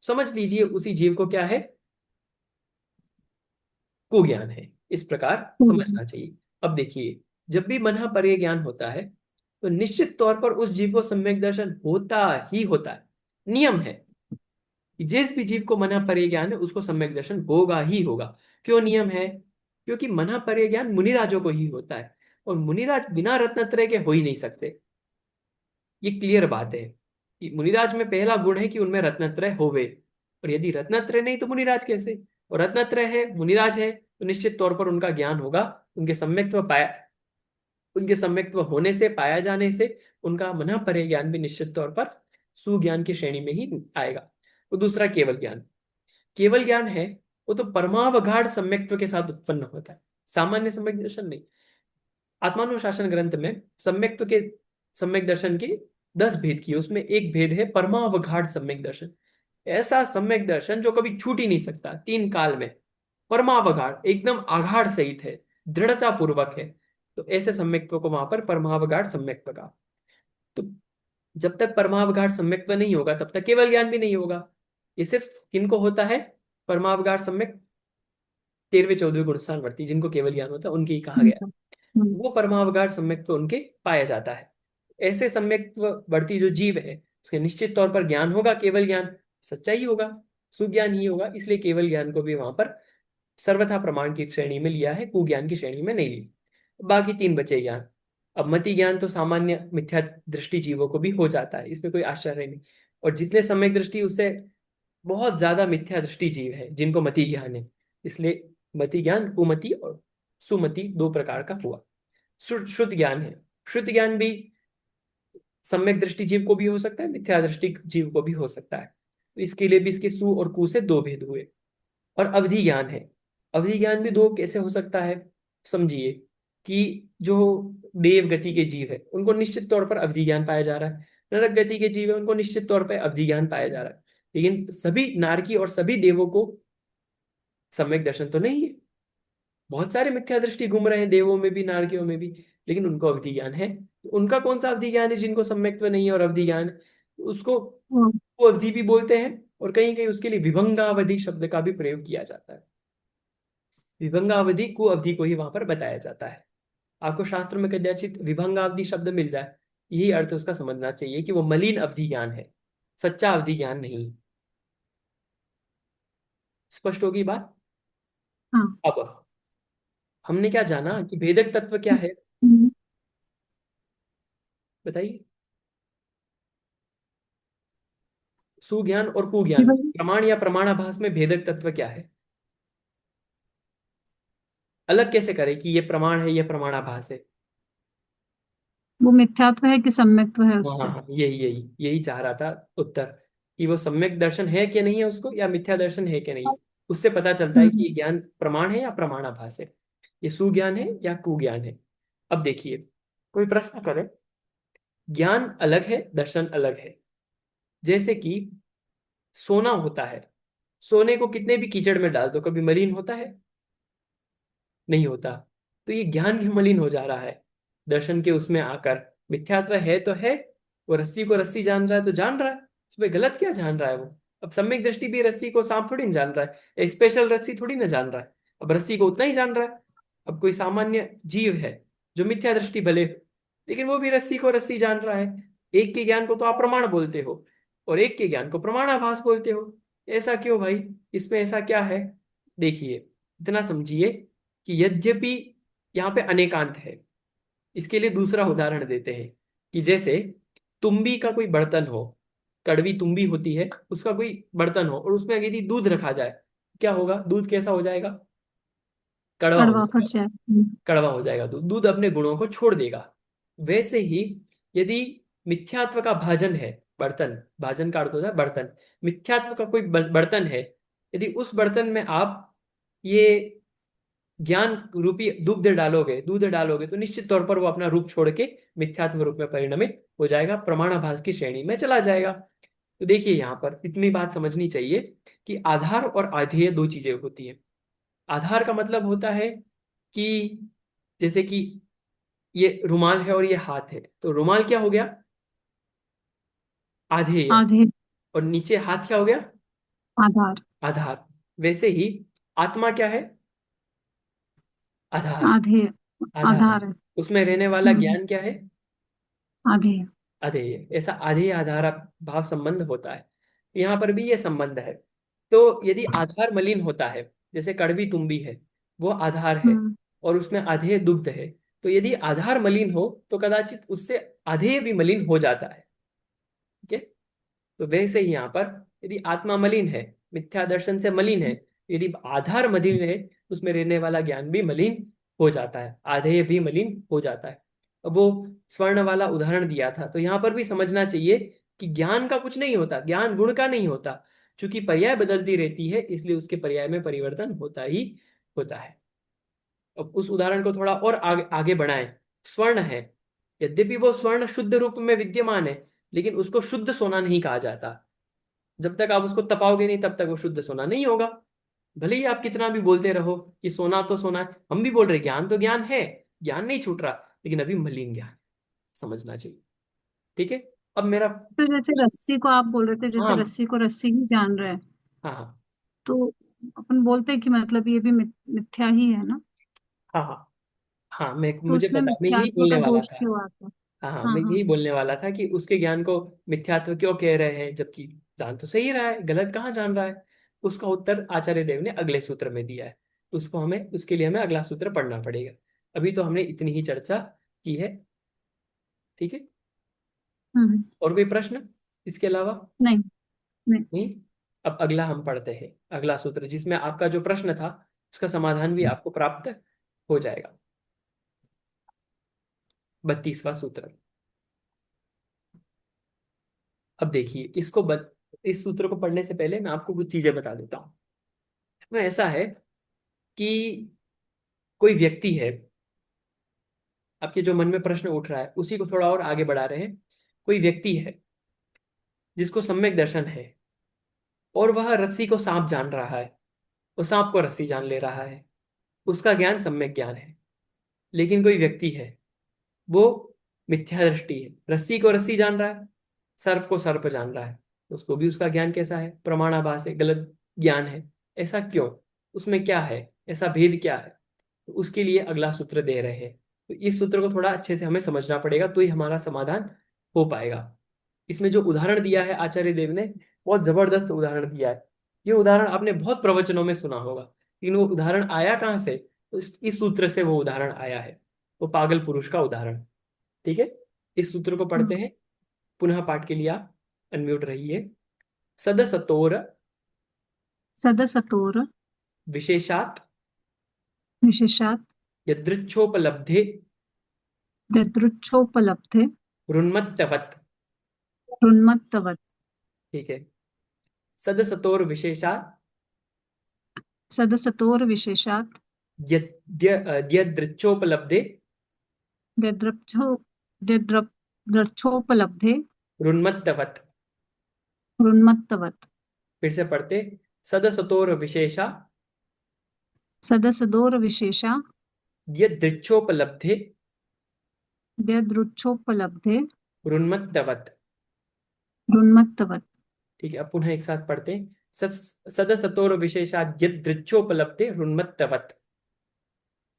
समझ लीजिए उसी जीव को क्या है? कुज्ञान है, इस प्रकार हम्म। समझना चाहिए। अब देखिए, जब भी मन पर यह ज्ञान होता है तो निश्चित तौर पर उस जीव को सम्यक दर्शन होता ही होता है। नियम है कि जिस भी जीव को मन पर ज्ञान है उसको सम्यक दर्शन होगा ही होगा। क्यों नियम है? क्योंकि मन पर ज्ञान मुनिराजों को ही होता है, और मुनिराज बिना रत्नत्रय के हो ही नहीं सकते। ये क्लियर बात है कि मुनिराज में पहला गुण है कि उनमें रत्नत्रय होवे, और यदि रत्नत्रय नहीं तो मुनिराज कैसे? और रत्नत्रय है, मुनिराज है, तो निश्चित तौर पर उनका ज्ञान होगा। उनके सम्यक्त्व पाया उनके सम्यक्त्व होने से, पाया जाने से, उनका मन परे ज्ञान भी निश्चित तौर पर सुज्ञान की श्रेणी में ही आएगा। तो दूसरा केवल ज्ञान। केवल ज्ञान है वो तो परमावगाढ़ सम्यक्त्व के साथ उत्पन्न होता है, सामान्य सम्यक दर्शन नहीं। आत्मानुशासन ग्रंथ में सम्यक दर्शन के 10 भेद किए, उसमें एक भेद है परमावगाढ़ सम्यक दर्शन। ऐसा सम्यक दर्शन जो कभी छूट ही नहीं सकता, 3 काल में परमावगाढ़, एकदम आगाढ़ सहित है, दृढ़ता पूर्वक है। तो ऐसे सम्यक्त्व को वहां पर परमावगाढ़ सम्यक्त्व का। तो जब तक परमावगाढ़ सम्यक्त्व नहीं होगा तब तक केवल ज्ञान भी नहीं होगा। ये सिर्फ किनको होता है? परमावगाढ़ सम्यक 13वें 14वें गुणस्थानवर्ती जिनको केवल ज्ञान होता है उनके ही कहा गया। हम्म। वो परमावगाढ़ सम्यक्त्व उनके पाया जाता है। ऐसे सम्यक्त्व वर्ती जो जीव है उसके निश्चित तौर पर ज्ञान होगा, केवल ज्ञान सच्चा ही होगा, सुज्ञान ही होगा। इसलिए केवल ज्ञान को भी वहां पर सर्वथा प्रमाण की श्रेणी में लिया है, कुज्ञान की श्रेणी में नहीं ली। बाकी 3 बचे ज्ञान। अब मति ज्ञान तो सामान्य मिथ्या दृष्टि जीवों को भी हो जाता है, इसमें कोई आश्चर्य नहीं। और जितने सम्यक दृष्टि, उससे बहुत ज्यादा मिथ्या दृष्टि जीव है जिनको मति ज्ञान है। इसलिए मति ज्ञान, कुमति और सुमति 2 प्रकार का हुआ। शुद्ध ज्ञान है। शुद्ध ज्ञान भी सम्यक दृष्टि जीव को भी हो सकता है, मिथ्या दृष्टि जीव को भी हो सकता है। तो इसके लिए भी इसके सु और कु से 2 भेद हुए। और अवधि ज्ञान है। अवधि ज्ञान भी 2 कैसे हो सकता है? समझिए कि जो देव गति के जीव है उनको निश्चित तौर पर अवधि ज्ञान पाया जा रहा है, नरक गति के जीव है उनको निश्चित तौर पर अवधि ज्ञान पाया जा रहा है। लेकिन सभी नारकी और सभी देवों को सम्यक दर्शन तो नहीं है। बहुत सारे मिथ्या दृष्टि घूम रहे हैं देवों में भी, नारकियों में भी, लेकिन उनको अवधि ज्ञान है। तो उनका कौन सा अवधि ज्ञान है जिनको सम्यक्त्व नहीं है और अवधि ज्ञान है? उसको हम्म। वो अवधि भी बोलते हैं, और कहीं कहीं उसके लिए विभंगावधि शब्द का भी प्रयोग किया जाता है। विभंगावधि को अवधि को ही वहां पर बताया जाता है। आपको शास्त्र में कदाचित विभंगावधि शब्द मिल जाए, यही अर्थ उसका समझना चाहिए कि वो मलिन अवधि ज्ञान है, सच्चा अवधि ज्ञान नहीं। स्पष्ट होगी बात? हाँ। अब हमने क्या जाना कि भेदक तत्व क्या है? हम्म। बताइए। सुज्ञान और जी कुज्ञान, भाई। प्रमाण या प्रमाणाभास में भेदक तत्व क्या है? अलग कैसे करें कि ये प्रमाण है, ये प्रमाणाभास है? वो मिथ्यात्व है कि सम्यक्त्व है हाँ हाँ उससे? हाँ, यही यही यही चाह रहा था उत्तर, कि वो सम्यक दर्शन है कि नहीं है उसको, या मिथ्या दर्शन है कि नहीं है। उससे पता चलता है कि हम्म। ये ज्ञान प्रमाण है या प्रमाणाभास है, ये सुज्ञान है या कुज्ञान है। अब देखिए, कोई प्रश्न करे, ज्ञान अलग है, दर्शन अलग है। जैसे कि सोना होता है, सोने को कितने भी कीचड़ में डाल दो कभी मलिन होता है? नहीं होता। तो ये ज्ञान भी मलिन हो जा रहा है दर्शन के उसमें आकर। मिथ्यात्व है तो है, वो रस्सी को रस्सी जान रहा है तो जान रहा है, उसमें गलत क्या जान रहा है वो? अब सम्यक दृष्टि भी रस्सी को सांप थोड़ी ना जान रहा है, या स्पेशल रस्सी थोड़ी ना जान रहा है। अब रस्सी को उतना ही जान रहा है। अब कोई सामान्य जीव है जो मिथ्या दृष्टि भले हो, लेकिन वो भी रस्सी को रस्सी जान रहा है। एक के ज्ञान को तो आप प्रमाण बोलते हो, और एक के ज्ञान को प्रमाणाभास बोलते हो। ऐसा क्यों भाई? इसमें ऐसा क्या है? देखिए, इतना समझिए कि यद्यपि यहाँ पे अनेकांत है। इसके लिए दूसरा उदाहरण देते हैं कि जैसे तुम्बी का कोई बर्तन हो, कड़वी तुम्बी होती है, उसका कोई बर्तन हो और उसमें यदि दूध रखा जाए, क्या होगा? दूध कैसा हो जाएगा? कड़वा हो कड़वा फट जाएगा। जाए। कड़वा हो जाएगा दूध, दूध अपने गुणों को छोड़ देगा। वैसे ही यदि मिथ्यात्व का भाजन है, बर्तन, भाजन का अर्थ होता है बर्तन, मिथ्यात्व का कोई बर्तन है, यदि उस बर्तन में आप ये ज्ञान रूपी दूध डालोगे तो निश्चित तौर पर वो अपना रूप छोड़ के मिथ्यात्व रूप में परिणमित हो जाएगा, प्रमाणाभास की श्रेणी में चला जाएगा। तो देखिए, यहाँ पर इतनी बात समझनी चाहिए कि आधार और आधेय 2 चीजें होती हैं। आधार का मतलब होता है कि जैसे कि ये रुमाल है और ये हाथ है, तो रुमाल क्या हो गया? आधेय। आधे। और नीचे हाथ क्या हो गया? आधार। आधार। वैसे ही आत्मा क्या है? आधार। आधे। आधार है। आधार है। उसमें रहने वाला हम्म। ज्ञान क्या है? आधे। अधेय। ऐसा आधेय आधार भाव संबंध होता है। यहाँ पर भी ये संबंध है। तो यदि आधार मलिन होता है, जैसे कड़वी तुम्बी है, वो आधार है, हम्म। और उसमें आधेय दुग्ध है, तो यदि आधार मलिन हो तो कदाचित उससे आधेय भी मलिन हो जाता है। ठीक है। तो वैसे ही यहाँ पर यदि आत्मा मलिन है, मिथ्या दर्शन से मलिन है, यदि आधार मलिन है, उसमें रहने वाला ज्ञान भी मलिन हो जाता है, आधेय भी मलिन हो जाता है। अब वो स्वर्ण वाला उदाहरण दिया था, तो यहाँ पर भी समझना चाहिए कि ज्ञान का कुछ नहीं होता, ज्ञान गुण का नहीं होता। क्योंकि पर्याय बदलती रहती है, इसलिए उसके पर्याय में परिवर्तन होता ही होता है। अब उस उदाहरण को थोड़ा और आगे आगे बढ़ाएं। स्वर्ण है, यद्यपि वो स्वर्ण शुद्ध रूप में विद्यमान है, लेकिन उसको शुद्ध सोना नहीं कहा जाता। जब तक आप उसको तपाओगे नहीं, तब तक वो शुद्ध सोना नहीं होगा। भले ही आप कितना भी बोलते रहो कि सोना तो सोना है, हम भी बोल रहे ज्ञान तो ज्ञान है, ज्ञान नहीं छूट रहा, लेकिन अभी मलिन ज्ञान है। समझना चाहिए। ठीक है। अब मेरा। तो जैसे रस्सी को आप बोल रहे थे, जैसे हाँ रस्सी को रस्सी ही जान रहे हैं, हाँ हाँ तो अपन बोलते हैं कि मतलब ये भी मिथ्या ही है ना। हाँ हाँ हाँ, मैं तो मुझे उसमें पता, मैं यही मिथ्यात्व बोलने का वाला दोष था। क्यों आता है? हाँ हाँ, हाँ मैं हाँ। यही बोलने वाला था कि उसके ज्ञान को मिथ्यात्व क्यों कह रहे हैं, जबकि जान तो सही रहा है, गलत कहाँ जान रहा है। उसका उत्तर आचार्य देव ने अगले सूत्र में दिया है। उसको हमें, उसके लिए हमें अगला सूत्र पढ़ना पड़ेगा। अभी तो हमने इतनी ही चर्चा की है। ठीक है। हम्म। और कोई प्रश्न इसके अलावा? नहीं। नहीं। नहीं। अब अगला हम पढ़ते हैं, अगला सूत्र जिसमें आपका जो प्रश्न था उसका समाधान भी आपको प्राप्त हो जाएगा। 32वां सूत्र। अब देखिए इस सूत्र को पढ़ने से पहले मैं आपको कुछ चीजें बता देता हूँ। इसमें ऐसा है कि कोई व्यक्ति है, आपके जो मन में प्रश्न उठ रहा है उसी को थोड़ा और आगे बढ़ा रहे हैं। कोई व्यक्ति है जिसको सम्यक दर्शन है, और वह रस्सी को सांप जान रहा है, वो सांप को रस्सी जान ले रहा है, उसका ज्ञान सम्यक ज्ञान है। लेकिन कोई व्यक्ति है, वो मिथ्या दृष्टि है, रस्सी को रस्सी जान रहा है, सर्प को सर्प जान रहा है, तो उसको भी उसका ज्ञान कैसा है? प्रमाणाभास है, गलत ज्ञान है। ऐसा क्यों? उसमें क्या है? ऐसा भेद क्या है? तो उसके लिए अगला सूत्र दे रहे हैं। तो इस सूत्र को थोड़ा अच्छे से हमें समझना पड़ेगा, तो ही हमारा समाधान हो पाएगा। इसमें जो उदाहरण दिया है आचार्य देव ने, बहुत जबरदस्त उदाहरण दिया है। ये उदाहरण आपने बहुत प्रवचनों में सुना होगा, लेकिन वो उदाहरण आया कहाँ से? तो इस सूत्र से वो उदाहरण आया है, वो पागल पुरुष का उदाहरण। ठीक है। इस सूत्र को पढ़ते हम्म। हैं। पुनः पाठ के लिए आप अनम्यूट रहिए। सदसतोर सदसतोर विशेषात विशेषात यदृच्छोपलब्धे ददृच्छोपलब्धे रुन्मत्तवत्। उन्मत्तवत्। ठीक है। सदसतोर विशेषात सदसतोर विशेषात यदृच्छोपलब्धे दद्रक्षो दद्रक्षोपलब्धे रुन्मत्तवत्। उन्मत्तवत्। फिर से पढ़ते। सदसतोर विशेषा सदसदोर विशेषा यदृच्छोपलब्धे ददृच्छोपलब्धे रुन्मत्तवत्। उन्मत्तवत्। ठीक है, अब पुनः एक साथ पढ़ते हैं। सदसतोर विशेषा यदृच्छोपलब्धे रुन्मत्तवत्।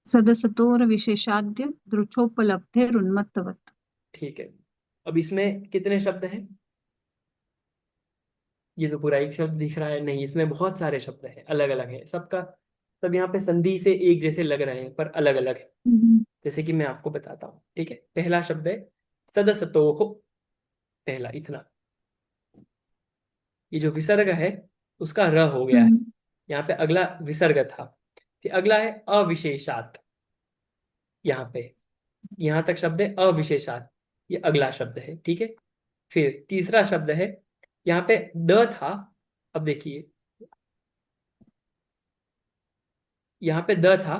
सदसतोर विशेषाद्य दृच्छोपलब्धे उन्मत्तवत्। ठीक है। अब इसमें कितने शब्द हैं? ये तो पूरा एक शब्द दिख रहा है? नहीं, इसमें बहुत सारे शब्द हैं, अलग अलग हैं सबका। सब यहाँ पे संधि से एक जैसे लग रहे हैं, पर अलग अलग है। हम्म। जैसे कि मैं आपको बताता हूँ। ठीक है। पहला शब्द है सदसतोह। पहला इतना, ये जो विसर्ग है उसका र हो गया है। हम्म। यहाँ पे अगला विसर्ग था। फिर अगला है अविशेषात। यहाँ पे, यहाँ तक शब्द है अविशेषात, ये अगला शब्द है। ठीक है। फिर तीसरा शब्द है, यहाँ पे द था। अब देखिए, यहाँ पे द था,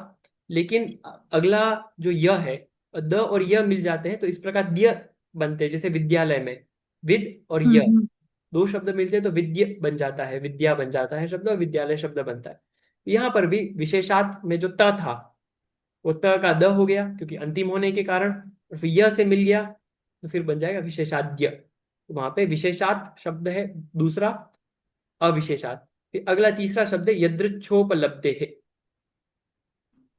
लेकिन अगला जो य है, द और य मिल जाते हैं तो इस प्रकार द्य बनते हैं। जैसे विद्यालय में विद और य, हम्म। दो शब्द मिलते हैं तो विद्य बन जाता है, विद्या बन जाता है शब्द, और विद्यालय शब्द बनता है। यहाँ पर भी विशेषात में जो त था, वो त का द हो गया क्योंकि अंतिम होने के कारण, और फिर य से मिल गया तो फिर बन जाएगा विशेषाद्य। तो वहां पे विशेषात शब्द है दूसरा, अविशेषात। फिर अगला तीसरा शब्द है यदृच्छोपलब्धे है।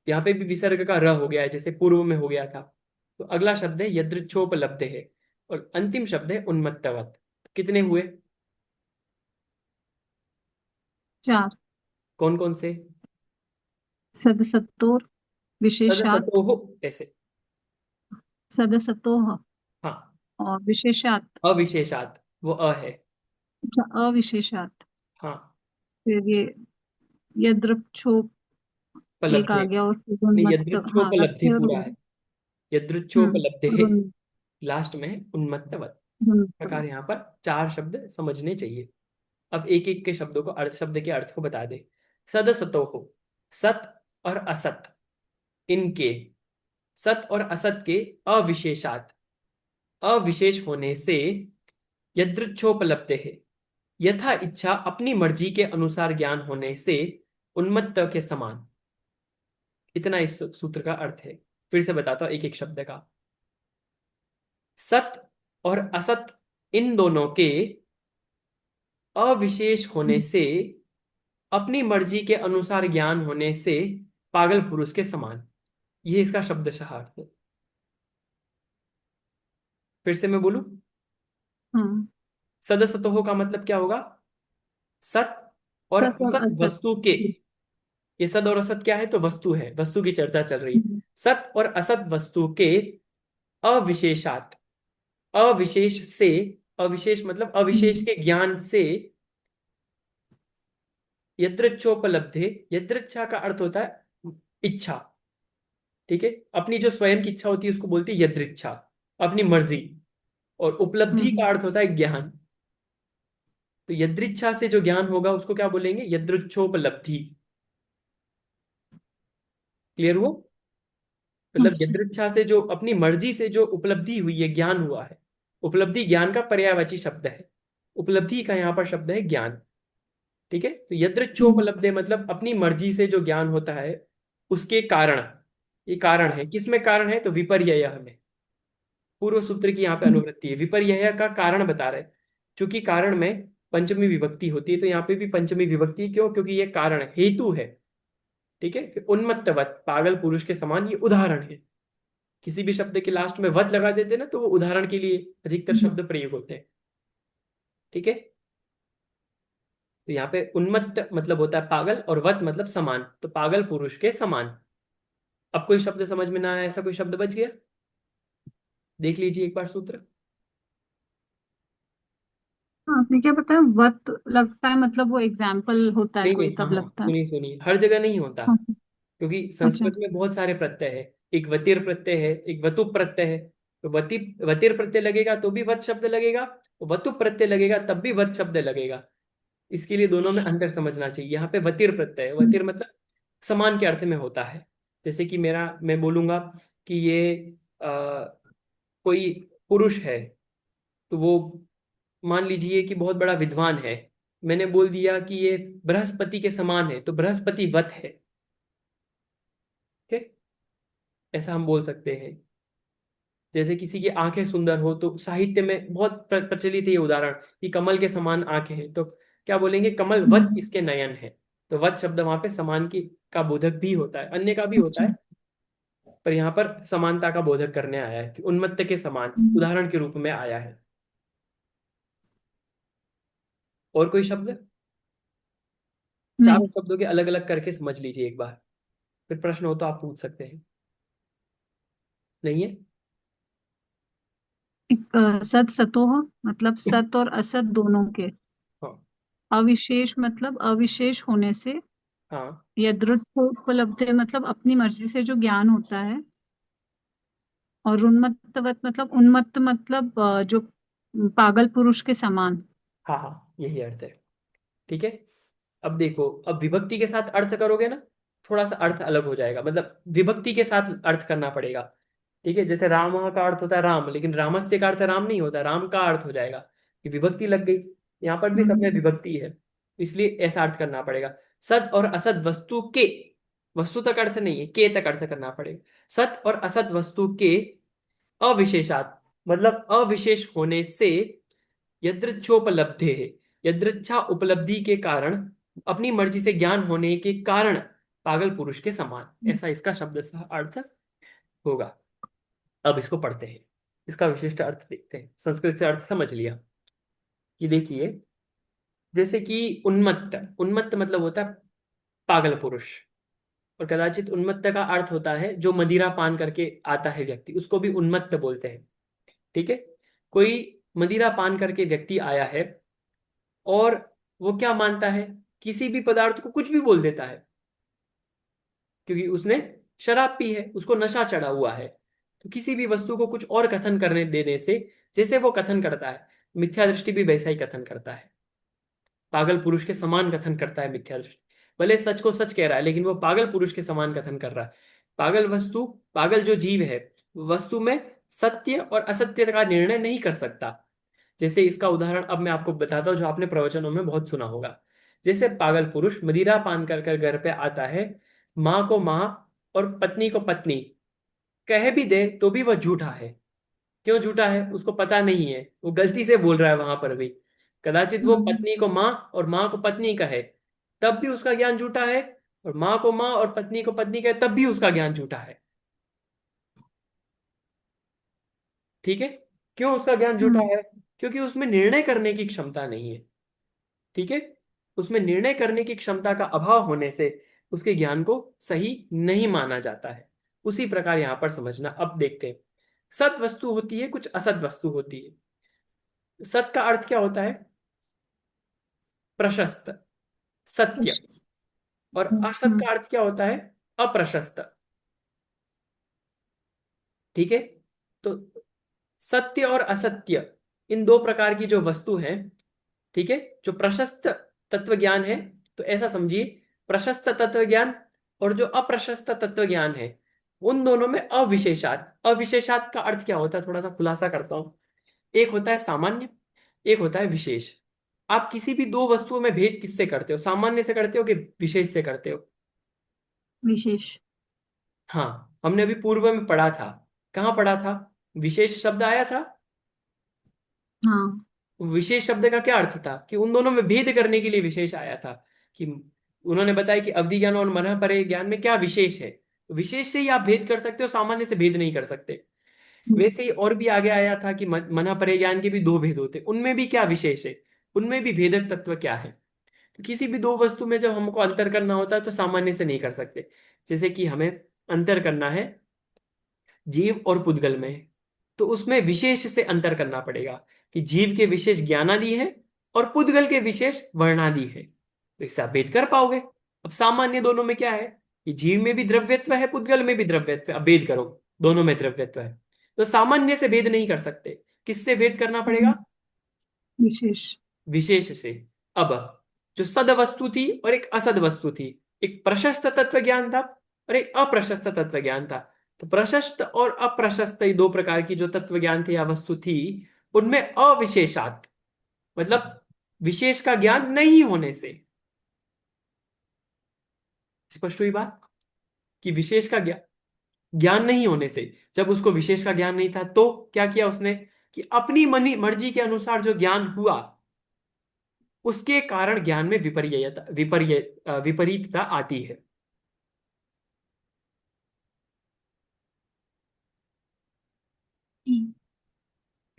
यहाँ पे भी विसर्ग का र हो गया है, जैसे पूर्व में हो गया था। तो अगला शब्द है यदृच्छोपलब्ध है, और अंतिम शब्द है उन्मत्तवत। कितने हुए? चार। कौन कौन से? सदसतोर, विशेषात। सदसतोः ऐसे। सदसतोह हाँ। और विशेषात। अविशेषात, वो अ है। अच्छा, अविशेषात। हाँ। फिर ये यदृच्छोप एक आ उपलब्धे, गया, और फिर नहीं, उन्मत्त, हाँ यदृच्छोपलब्धि रथे और पूरा है। यदृच्छोपलब्धे, और लास्ट में है उन्मत्तवत। उन्मत्त। प्रकार यहाँ पर चार शब्द समझने चाहिए। अब एक एक के शब्दों को, अर्थ, शब्द के अर्थ को बता दे। सदसतोः, सत और असत, इनके, सत और असत के अविशेषात, अविशेष होने से, यदृच्छोपलब्धे है, यथा इच्छा अपनी मर्जी के अनुसार ज्ञान होने से, उन्मत्त के समान। इतना इस सूत्र का अर्थ है। फिर से बताता हूं एक एक शब्द का। सत और असत, इन दोनों के अविशेष होने से, अपनी मर्जी के अनुसार ज्ञान होने से, पागल पुरुष के समान। ये इसका शब्दशः अर्थ है। फिर से मैं बोलूं। हाँ। सदसतोह का मतलब क्या होगा? सत और सत और असत असत। वस्तु के। ये सद और असत क्या है? तो वस्तु है, वस्तु की चर्चा चल रही है। सत और असत वस्तु के अविशेषात, अविशेष से, अविशेष मतलब अविशेष के ज्ञान से, यदृच्छोपलब्धे, यदृच्छा का अर्थ होता है इच्छा। ठीक है, अपनी जो स्वयं की इच्छा होती है उसको बोलते हैं यदृच्छा, अपनी मर्जी। और उपलब्धि का अर्थ होता है ज्ञान। तो यदृच्छा से जो ज्ञान होगा उसको क्या बोलेंगे? यदृच्छोपलब्धि। क्लियर हुआ? मतलब अच्छा। यदृच्छा से जो, अपनी मर्जी से जो उपलब्धि हुई है, ज्ञान हुआ है। उपलब्धि ज्ञान का पर्यायवाची शब्द है। उपलब्धि का यहाँ पर शब्द है ज्ञान। ठीक है, तो यदृच्छोपलब्धे मतलब अपनी मर्जी से जो ज्ञान होता है, उसके कारण। ये कारण है, किसमें कारण है? तो विपर्यय में। पूर्व सूत्र की यहाँ पे अनुवृत्ति है, विपर्यय का कारण बता रहे हैं। क्योंकि कारण में पंचमी विभक्ति होती है, तो यहाँ पे भी पंचमी विभक्ति। क्यों? क्योंकि ये कारण है, हेतु है। ठीक है, फिर उन्मत्तवत, पागल पुरुष के समान, ये उदाहरण है। किसी भी शब्द के लास्ट में वत लगा देते हैं ना, तो वो उदाहरण के लिए अधिकतर शब्द प्रयोग होते हैं। ठीक है, तो यहाँ पे उन्मत्त मतलब होता है पागल, और वत मतलब समान, तो पागल पुरुष के समान। अब कोई शब्द समझ में ना आया, ऐसा कोई शब्द बच गया? देख लीजिए एक बार सूत्र। हाँ, आपने क्या बताया? वत लगता है, मतलब वो एग्जाम्पल होता है नहीं कोई, नहीं, हाँ तब हाँ, लगता है। सुनिए सुनिए, हर जगह नहीं होता। हाँ। क्योंकि अच्छा। संस्कृत में बहुत सारे प्रत्यय है। एक वतिर प्रत्यय है, एक वतुप प्रत्यय है। तो वतिर प्रत्यय लगेगा तो भी वत शब्द लगेगा, वतुप प्रत्यय लगेगा तब भी वत शब्द लगेगा। इसके लिए दोनों में अंतर समझना चाहिए। यहाँ पे वतिर प्रत्यय है, वतिर मतलब समान के अर्थ में होता है। जैसे कि मैं बोलूंगा कि ये कोई पुरुष है, तो वो, मान लीजिए कि बहुत बड़ा विद्वान है। मैंने बोल दिया कि ये बृहस्पति के समान है, तो बृहस्पति वत है। ठीक है, ऐसा हम बोल सकते हैं। जैसे किसी की आंखें सुंदर हो, तो साहित्य में बहुत प्रचलित है ये उदाहरण, कि कमल के समान आंखें हैं, तो क्या बोलेंगे? कमल वत इसके नयन है। तो वत शब्द वहां पे समान की का बोधक भी होता है, अन्य का भी होता अच्छा। है। पर यहाँ पर समानता का बोधक करने आया है, कि उन्मत्त के समान उदाहरण के रूप में आया है। और कोई शब्द? नहीं। चारों शब्दों के अलग अलग करके समझ लीजिए एक बार, फिर प्रश्न हो तो आप पूछ सकते हैं। नहीं है? एक सत सतोह, मतलब सत और असत दोनों के हाँ। अविशेष, मतलब अविशेष होने से। हाँ। यदृच्छोपलब्ध मतलब अपनी मर्जी से जो ज्ञान होता है। और उन्मत्तवत मतलब उन्मत्त, मतलब जो पागल पुरुष के समान। हाँ हाँ, यही अर्थ है। ठीक है, अब देखो, अब विभक्ति के साथ अर्थ करोगे ना, थोड़ा सा अर्थ अलग हो जाएगा, मतलब विभक्ति के साथ अर्थ करना पड़ेगा। ठीक है, जैसे राम का अर्थ होता है राम, लेकिन रामस्य का अर्थ राम नहीं होता, राम का अर्थ हो जाएगा, कि विभक्ति लग गई। यहाँ पर भी सब में हम्म। विभक्ति है, इसलिए ऐसा अर्थ करना पड़ेगा। सत और असत वस्तु के, वस्तु तक अर्थ नहीं है, के तक अर्थ करना पड़ेगा। सत और असत वस्तु के अविशेषात, मतलब अविशेष होने से, यदृच्छोपलब्धे है, यदृच्छा उपलब्धि के कारण, अपनी मर्जी से ज्ञान होने के कारण, पागल पुरुष के समान, ऐसा इसका शब्द सह अर्थ होगा। अब इसको पढ़ते हैं, इसका विशिष्ट अर्थ देखते हैं। संस्कृत से अर्थ समझ लिया कि देखिए, जैसे कि उन्मत्त, उन्मत्त मतलब होता है पागल पुरुष। और कदाचित उन्मत्त का अर्थ होता है जो मदिरा पान करके आता है व्यक्ति, उसको भी उन्मत्त बोलते हैं। ठीक है। कोई मदिरा पान करके व्यक्ति आया है और वो क्या मानता है, किसी भी पदार्थ को कुछ भी बोल देता है, क्योंकि उसने शराब पी है, उसको नशा चढ़ा हुआ है। तो किसी भी वस्तु को कुछ और कथन करने देने से, जैसे वो कथन करता है, मिथ्या दृष्टि भी वैसा ही कथन करता है। पागल पुरुष के समान कथन करता है मिथ्या दृष्टि। भले सच को सच कह रहा है, लेकिन वो पागल पुरुष के समान कथन कर रहा है। पागल वस्तु, पागल जो जीव है, वस्तु में सत्य और असत्य का निर्णय नहीं कर सकता। जैसे इसका उदाहरण अब मैं आपको बताता हूँ, जो आपने प्रवचनों में बहुत सुना होगा। जैसे पागल पुरुष मदिरा पान कर कर घर पे आता है, माँ को माँ और पत्नी को पत्नी कह भी दे तो भी वह झूठा है। क्यों झूठा है उसको पता नहीं है, वो गलती से बोल रहा है वहां पर भी। कदाचित वो हम्म, पत्नी को माँ और माँ को पत्नी कहे, तब भी उसका ज्ञान झूठा है। और माँ को माँ और पत्नी को पत्नी कहे, तब भी उसका ज्ञान झूठा है। ठीक है। क्यों उसका ज्ञान झूठा हम्म, है? क्योंकि उसमें निर्णय करने की क्षमता नहीं है। ठीक है। उसमें निर्णय करने की क्षमता का अभाव होने से उसके ज्ञान को सही नहीं माना जाता है। उसी प्रकार यहां पर समझना। अब देखते हैं, सत वस्तु होती है, कुछ असत वस्तु होती है। सत का अर्थ क्या होता है? प्रशस्त, सत्य। और असत हम्म, का अर्थ क्या होता है? अप्रशस्त। ठीक है। तो सत्य और असत्य, इन दो प्रकार की जो वस्तु है, ठीक है, जो प्रशस्त तत्व ज्ञान है, तो ऐसा समझिए, प्रशस्त तत्व ज्ञान और जो अप्रशस्त तत्व ज्ञान है, उन दोनों में अविशेषात, अविशेषात का अर्थ क्या होता है, थोड़ा सा खुलासा करता हूं। एक होता है सामान्य, एक होता है विशेष। आप किसी भी दो वस्तुओं में भेद किससे करते हो? सामान्य से करते हो कि विशेष से करते हो? विशेष। हाँ, हमने अभी पूर्व में पढ़ा था। कहाँ पढ़ा था? विशेष शब्द आया था। हाँ। विशेष शब्द का क्या अर्थ था? कि उन दोनों में भेद करने के लिए विशेष आया था। कि उन्होंने बताया कि अवधि ज्ञान और मन परे ज्ञान में क्या विशेष है। तो विशेष से ही आप भेद कर सकते हो, सामान्य से भेद नहीं कर सकते। हम्म, वैसे ही और भी आगे आया था कि मन परे ज्ञान के भी दो भेद होते, उनमें भी क्या विशेष है, उनमें भी भेदक तत्व क्या है। तो किसी भी दो वस्तु में जब हमको अंतर करना होता है तो सामान्य से नहीं कर सकते। जैसे कि हमें अंतर करना है जीव और पुद्गल में, तो उसमें विशेष से अंतर करना पड़ेगा कि जीव के विशेष ज्ञानादि है और पुद्गल के विशेष वर्णादि है, तो इससे आप भेद कर पाओगे। अब सामान्य दोनों में क्या है कि जीव में भी द्रव्यत्व है, पुद्गल में भी द्रव्यत्व है, अब भेद करो, दोनों में द्रव्यत्व है। तो सामान्य से भेद नहीं कर सकते, किससे भेद करना पड़ेगा? विशेष। विशेष से। अब जो सद वस्तु थी और एक असद वस्तु थी, एक प्रशस्त तत्व ज्ञान था और एक अप्रशस्त तत्व ज्ञान था। तो प्रशस्त और अप्रशस्त, ये दो प्रकार की जो तत्व ज्ञान थे या वस्तु थी, उनमें अविशेषात, मतलब विशेष का ज्ञान नहीं होने से। स्पष्ट हुई बात? कि विशेष का ज्ञान, ज्ञान नहीं होने से, जब उसको विशेष का ज्ञान नहीं था तो क्या किया उसने, कि अपनी मनी मर्जी के अनुसार जो ज्ञान हुआ, उसके कारण ज्ञान में विपरीतता आती है।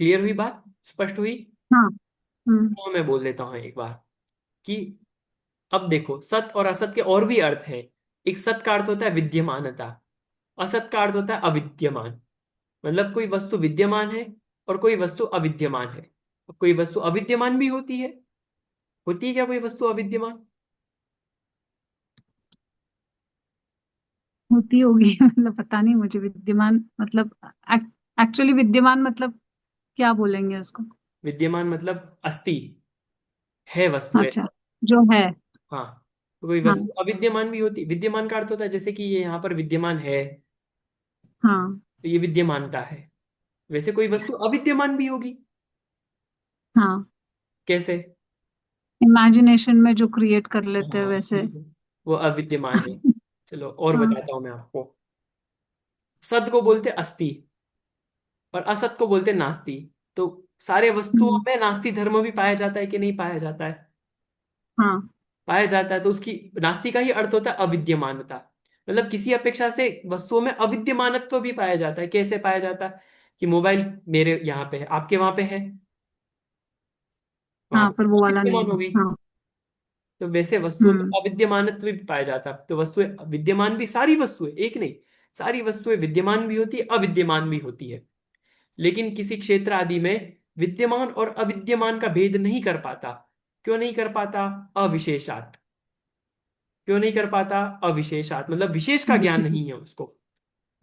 क्लियर हुई बात? स्पष्ट हुई? हाँ। हम्म, तो मैं बोल देता हूं एक बार कि अब देखो, सत और असत के और भी अर्थ हैं। एक सत का अर्थ होता है विद्यमानता, असत का अर्थ होता है अविद्यमान। मतलब कोई वस्तु विद्यमान है और कोई वस्तु अविद्यमान है। कोई वस्तु अविद्यमान भी होती है। होती है क्या कोई वस्तु अविद्यमान? होती होगी। मतलब पता नहीं मुझे, विद्यमान मतलब एक्चुअली विद्यमान मतलब क्या बोलेंगे उसको? विद्यमान मतलब अस्थि, है वस्तु है। अच्छा, जो है। हाँ। तो कोई हाँ। वस्तु अविद्यमान भी होती, विद्यमान का अर्थ होता है जैसे कि ये यहाँ पर विद्यमान है, हाँ। तो ये विद्यमानता है। वैसे कोई वस्तु अविद्यमान भी होगी। हाँ। कैसे? इमेजिनेशन में जो क्रिएट कर लेते हैं हाँ वैसे। बिल्कुल, वो अविद्यमान है। चलो और हाँ। बताता हूं मैं आपको। सद को बोलते अस्थि और असत को बोलते नास्ति। तो सारे वस्तुओं हम्म, में नास्ति धर्म भी पाया जाता है कि नहीं पाया जाता है? हाँ। पाया जाता है, तो उसकी नास्ति का ही अर्थ होता है अविद्यमानता। मतलब किसी अपेक्षा से वस्तुओं में अविद्यमानत्व भी पाया जाता है। कैसे पाया जाता है? कि मोबाइल मेरे यहाँ पे है, आपके वहां पे है, वहां हाँ, पे पर वो वाला नहीं विद्यमान है। होगी। हाँ। तो वैसे वस्तुओं में हम्म अविद्यमानत्व भी पाया जाता है। तो वस्तुएं विद्यमान भी, सारी वस्तुएं, एक नहीं, सारी वस्तुएं विद्यमान भी होती है, अविद्यमान भी होती है। लेकिन किसी क्षेत्र आदि में विद्यमान और अविद्यमान का भेद नहीं कर पाता। क्यों नहीं कर पाता? अविशेषात। क्यों नहीं कर पाता? अविशेषात, मतलब विशेष का ज्ञान हम्म नहीं है उसको।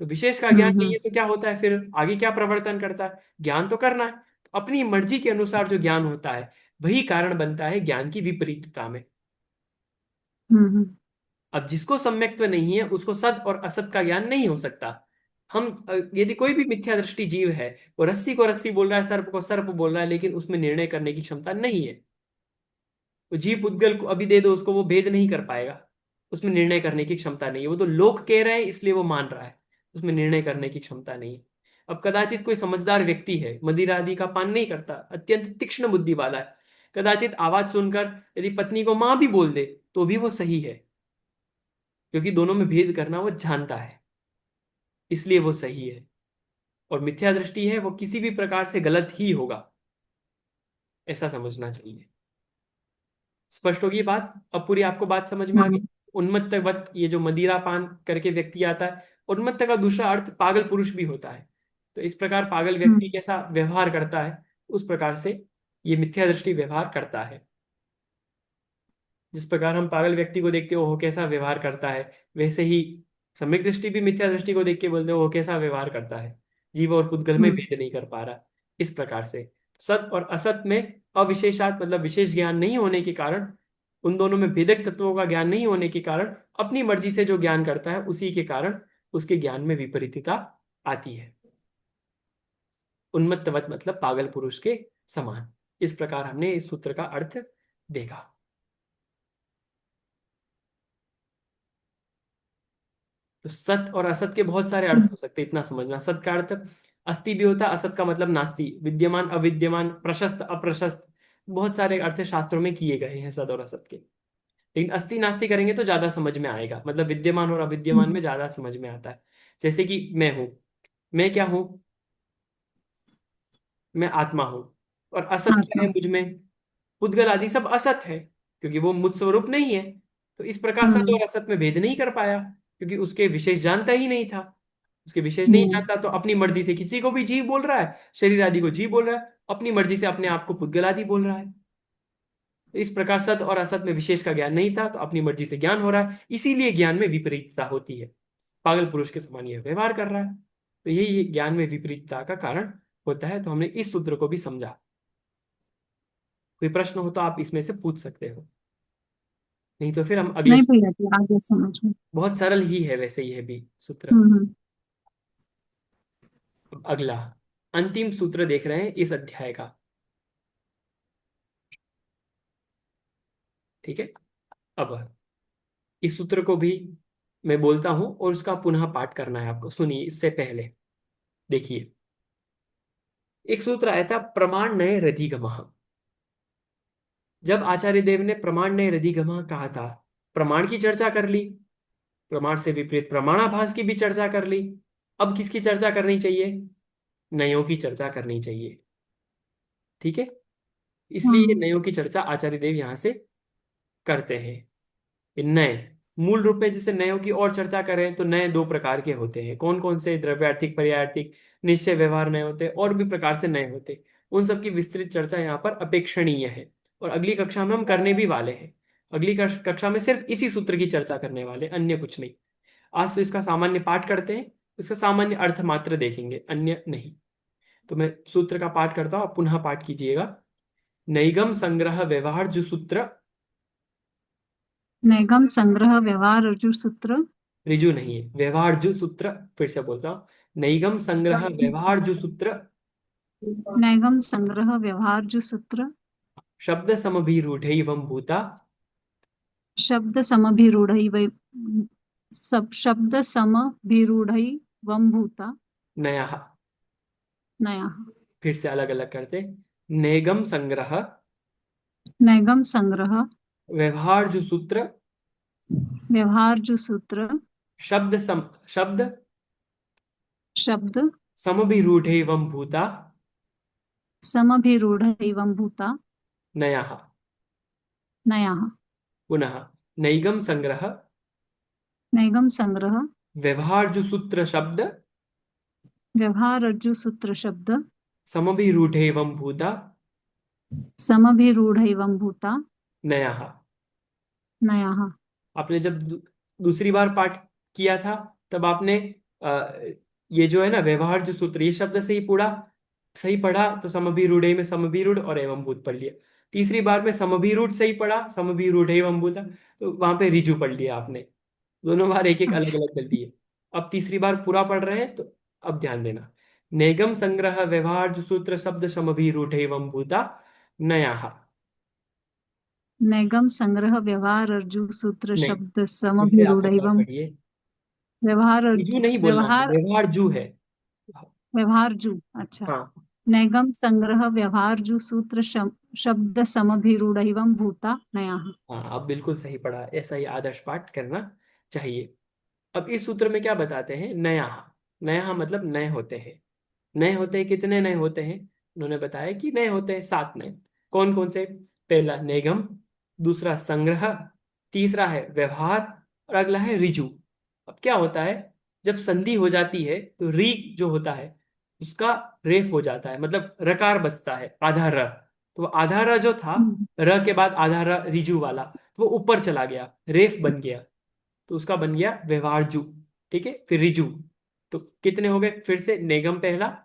तो विशेष का ज्ञान नहीं हम्म है तो क्या होता है फिर? आगे क्या प्रवर्तन करता है? ज्ञान तो करना है, तो अपनी मर्जी के अनुसार जो ज्ञान होता है वही कारण बनता है ज्ञान की विपरीतता में। हम्म। अब जिसको सम्यक्त्व नहीं है उसको सद और असत का ज्ञान नहीं हो सकता। हम यदि कोई भी मिथ्या दृष्टि जीव है, वो रस्सी को रस्सी बोल रहा है, सर्प को सर्प बोल रहा है, लेकिन उसमें निर्णय करने की क्षमता नहीं है। तो जीव पुद्गल को अभी दे दो उसको, वो भेद नहीं कर पाएगा। उसमें निर्णय करने की क्षमता नहीं है। वो तो लोग कह रहे हैं इसलिए वो मान रहा है, उसमें निर्णय करने की क्षमता नहीं है। अब कदाचित कोई समझदार व्यक्ति है, मदिरा आदि का पान नहीं करता, अत्यंत तीक्ष्ण बुद्धि वाला है, कदाचित आवाज सुनकर यदि पत्नी को मां भी बोल दे तो भी वो सही है, क्योंकि दोनों में भेद करना वो जानता है, इसलिए वो सही है। और मिथ्या दृष्टि है वो किसी भी प्रकार से गलत ही होगा, ऐसा समझना चाहिए। स्पष्ट होगी बात? अब पूरी आपको बात समझ में आ गई? हम्म उन्मत्तवत, ये जो मदिरा पान करके व्यक्ति आता है, उन्मत्त का दूसरा अर्थ पागल पुरुष भी होता है। तो इस प्रकार पागल व्यक्ति हम्म कैसा व्यवहार करता है, उस प्रकार से ये मिथ्या दृष्टि व्यवहार करता है। जिस प्रकार हम पागल व्यक्ति को देखते हो वो कैसा व्यवहार करता है, वैसे ही सम्यक दृष्टि भी मिथ्या दृष्टि को देख के बोलते हो वो कैसा व्यवहार करता है। जीव और पुद्गल में हम्म भेद नहीं कर पा रहा। इस प्रकार से सत और असत में अविशेषात, मतलब विशेष ज्ञान नहीं होने के कारण, उन दोनों में भेदक तत्वों का ज्ञान नहीं होने के कारण, अपनी मर्जी से जो ज्ञान करता है उसी के कारण उसके ज्ञान में विपरीतता आती है। उन्मत्तवत मतलब पागल पुरुष के समान। इस प्रकार हमने इस सूत्र का अर्थ देखा। तो सत और असत के बहुत सारे अर्थ हम्म हो सकते हैं, इतना समझना। सत का अर्थ अस्ति भी होता है, असत का मतलब नास्ति, विद्यमान अविद्यमान, प्रशस्त अप्रशस्त, बहुत सारे अर्थ शास्त्रों में किए गए हैं सत और असत के। लेकिन अस्ति नास्ति करेंगे तो ज्यादा समझ में आएगा, मतलब विद्यमान और अविद्यमान हम्म। में ज्यादा समझ में आता है। जैसे कि मैं हूं, मैं क्या हूं? मैं आत्मा हूं। और असत क्या है आत्मा। मुझ में? पुद्गल आदि सब असत है, क्योंकि वो मुझ स्वरूप नहीं है। तो इस प्रकार सत हम्म और असत में भेद नहीं कर पाया, क्योंकि उसके विशेष जानता ही नहीं था। उसके विशेष नहीं हम्म जानता तो अपनी मर्जी से किसी को भी जीव बोल रहा है, शरीर आदि को जीव बोल रहा है, अपनी मर्जी से अपने आप को पुद्गल आदि बोल रहा है। तो इस प्रकार सत और असत में विशेष का ज्ञान नहीं था, तो अपनी मर्जी से ज्ञान हो रहा है, इसीलिए ज्ञान में विपरीतता होती है। पागल पुरुष के समान यह व्यवहार कर रहा है, तो यही ज्ञान में विपरीतता का कारण होता है। तो हमने इस सूत्र को भी समझा। कोई प्रश्न हो तो आप इसमें से पूछ सकते हो, नहीं तो फिर हम अगले। नहीं भैया जी, आगे समझ में। बहुत सरल ही है वैसे यह भी सूत्र। हम्म। अगला अंतिम सूत्र देख रहे हैं इस अध्याय का। ठीक है। अब इस सूत्र को भी मैं बोलता हूं और उसका पुनः पाठ करना है आपको। सुनिए इससे पहले, देखिए। एक सूत्र आया था प्रमाण नय रधिगमः। जब आचार्य देव ने प्रमाण नय रधिगमः कहा था, प्रमाण की चर्चा कर ली, प्रमाण से विपरीत प्रमाणाभास की भी चर्चा कर ली। अब किसकी चर्चा करनी चाहिए? नयों की चर्चा करनी चाहिए। ठीक है। इसलिए ये हम्म नयों की चर्चा आचार्य देव यहां से करते हैं। ये नए, मूल रूप में जैसे नयों की और चर्चा करें तो नए दो प्रकार के होते हैं। कौन कौन से? द्रव्यार्थिक, पर्यायार्थिक, निश्चय व्यवहार नए होते हैं, और भी प्रकार से नए होते हैं। उन सबकी विस्तृत चर्चा यहाँ पर अपेक्षणीय है, और अगली कक्षा में हम करने भी वाले हैं। अगली कक्षा में सिर्फ इसी सूत्र की चर्चा करने वाले, अन्य कुछ नहीं। आज तो इसका सामान्य पाठ करते हैं, इसका सामान्य अर्थ मात्र देखेंगे, अन्य नहीं। तो मैं सूत्र का पाठ करता हूं, आप पुनः पाठ कीजिएगा। नैगम संग्रह व्यवहार जो सूत्र, नैगम संग्रह व्यवहार ऋजु सूत्र। ऋजु नहीं है, व्यवहार जो सूत्र। फिर से बोलता हूं, नैगम संग्रह व्यवहार जो सूत्र, नैगम संग्रह व्यवहार जो सूत्र। शब्द समभिरूढ़ भूता, शब्द समभिरूढ़ सब शब्द समभिरूढ़ वम भूता। नया। नया। फिर से अलग अलग करते। नैगम संग्रह नैगम संग्रह व्यवहार जो सूत्र व्यवहार जो सूत्र शब्द शब्द समभिरूढ़ एवं भूता समभिरूढ़ एवं भूता नयः। नयः। पुनः नैगम संग्रह नैगम संग्रह व्यवहार जो सूत्र शब्द व्यवहार रज्जु सूत्र शब्द समभिरूढ़ एवं भूता समभिरूढ़ एवं भूता नयः। नयः। आपने जब दूसरी बार पाठ किया था तब आपने अ, ये जो है ना व्यवहार जो सूत्र ये शब्द से ही पूरा सही पढ़ा तो समभिरूढ़ में समभिरूढ़ और एवं भूत पढ़ लिया। तीसरी बार में समभिरूढ़ सही पढ़ा समभिरूढ़ एवं भूत तो वहां पे रिजु पढ़ लिया आपने। दोनों बार एक एक अलग अच्छा। अलग गलती है। अब तीसरी बार पूरा पढ़ रहे हैं तो अब ध्यान देना। नेगम संग्रह व्यवहार जो सूत्र शब्द समभिरूढ़ एवं भूता नया। नैगम संग्रह व्यवहार रज्जु सूत्र नहीं, शब्द फिर से आप समभिरूढ़ एक बार एवं पढ़िए। व्यवहार रिजु नहीं बोलना है, व्यवहार व्यवहार जू है। व्यवहार जू। अच्छा। हाँ। नैगम संग्रह व्यवहार जू सूत्र शब्द समभिरूढ़ एवं भूता नयः। हाँ, आप बिल्कुल सही पढ़ा, ऐसा ही आदर्श पाठ करना चाहिए। अब इस सूत्र में क्या बताते हैं, नया। नया मतलब नए होते हैं। नए होते हैं, कितने नए होते हैं? उन्होंने बताया कि नए होते हैं 7 नए। कौन कौन से? पहला नेगम, दूसरा संग्रह, तीसरा है व्यवहार और अगला है रिजु। अब क्या होता है, जब संधि हो जाती है तो री जो होता है उसका रेफ हो जाता है, मतलब रकार बचता है आधा र। तो आधा र जो था, हम्म। र के बाद आधा र रिजु वाला, तो वो ऊपर चला गया, रेफ बन गया, तो उसका बन गया व्यवहारजू। ठीक है, फिर रिजु। तो कितने हो गए फिर से? नेगम पहला,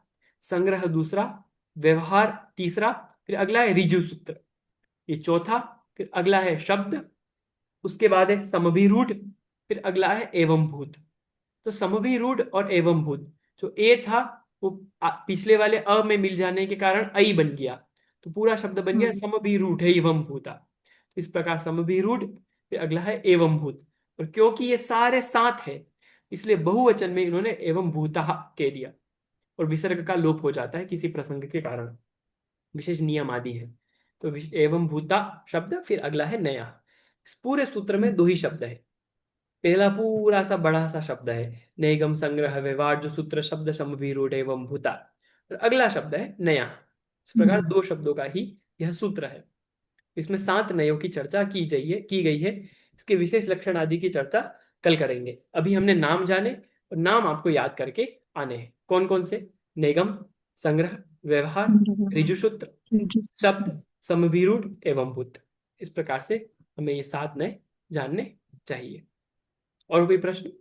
संग्रह दूसरा, व्यवहार तीसरा, फिर अगला है रिजु सूत्र, ये चौथा। फिर अगला है शब्द, उसके बाद है समभिरूढ़, फिर अगला है एवं भूत। तो समभिरूढ़ और एवं भूत, जो ए था वो पिछले वाले अ में मिल जाने के कारण ऐ बन गया, तो पूरा शब्द बन गया हम्म। समभिरूढ़ एवं भूता। तो इस प्रकार समभिरूढ़, फिर अगला है एवं भूत। और क्योंकि ये सारे सात है इसलिए बहुवचन में इन्होंने एवं भूता कह दिया, और विसर्ग का लोप हो जाता है किसी प्रसंग के कारण, विशेष नियम आदि है। तो एवं भूता शब्द, फिर अगला है नया। इस पूरे सूत्र में दो ही शब्द है। पहला पूरा सा बड़ा सा शब्द है नैगम संग्रह व्यवहार जो सूत्र शब्द समभिरूढ़ एवं भूता, और अगला शब्द है नया। इस प्रकार हम्म। दो शब्दों का ही यह सूत्र है। इसमें 7 नयों की चर्चा की गई है। इसके विशेष लक्षण आदि की चर्चा कल करेंगे। अभी हमने नाम जाने और नाम आपको याद करके आने हैं। कौन कौन से? निगम, संग्रह, व्यवहार, संग्रह ऋजुसूत्र, रज्जु शब्द, सूत्र। समभिरूढ़ एवं भूत। इस प्रकार से हमें ये 7 नए जानने चाहिए। और कोई प्रश्न?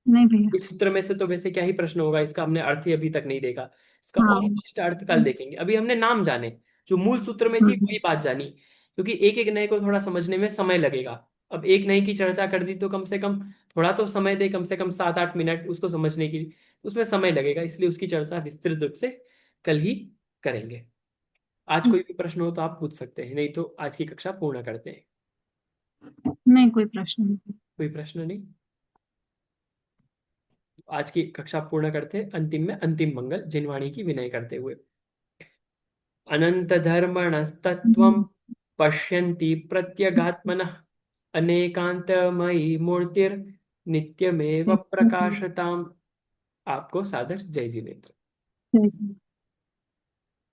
नहीं भैया। इस सूत्र में से तो वैसे क्या ही प्रश्न होगा, इसका हमने अर्थ ही अभी तक नहीं देखा। इसका और हाँ। विशिष्ट अर्थ कल देखेंगे। अभी हमने नाम जाने, जो मूल सूत्र में थी हम्म। वही बात जानी, क्योंकि एक एक नए को थोड़ा समझने में समय लगेगा। अब एक नए की चर्चा कर दी तो कम से कम थोड़ा तो समय दे, कम से कम 7-8 मिनट उसको समझने की, उसमें समय लगेगा, इसलिए उसकी चर्चा विस्तृत रूप से कल ही करेंगे। आज कोई भी प्रश्न हो तो आप पूछ सकते हैं, नहीं तो आज की कक्षा पूर्ण करते हैं। नहीं कोई प्रश्न नहीं। कोई प्रश्न नहीं? आज की कक्षा पूर्ण करते हैं, अंतिम में अंतिम मंगल जिनवाणी की विनय करते हुए। अनन्तधर्मणस्तत्त्वं हम्म। पश्यन्ति प्रत्यगात्मनः अनेकान्तमयी मूर्तिर्नित्यमेव प्रकाशताम्। आपको सादर जय जिनेन्द्र। जय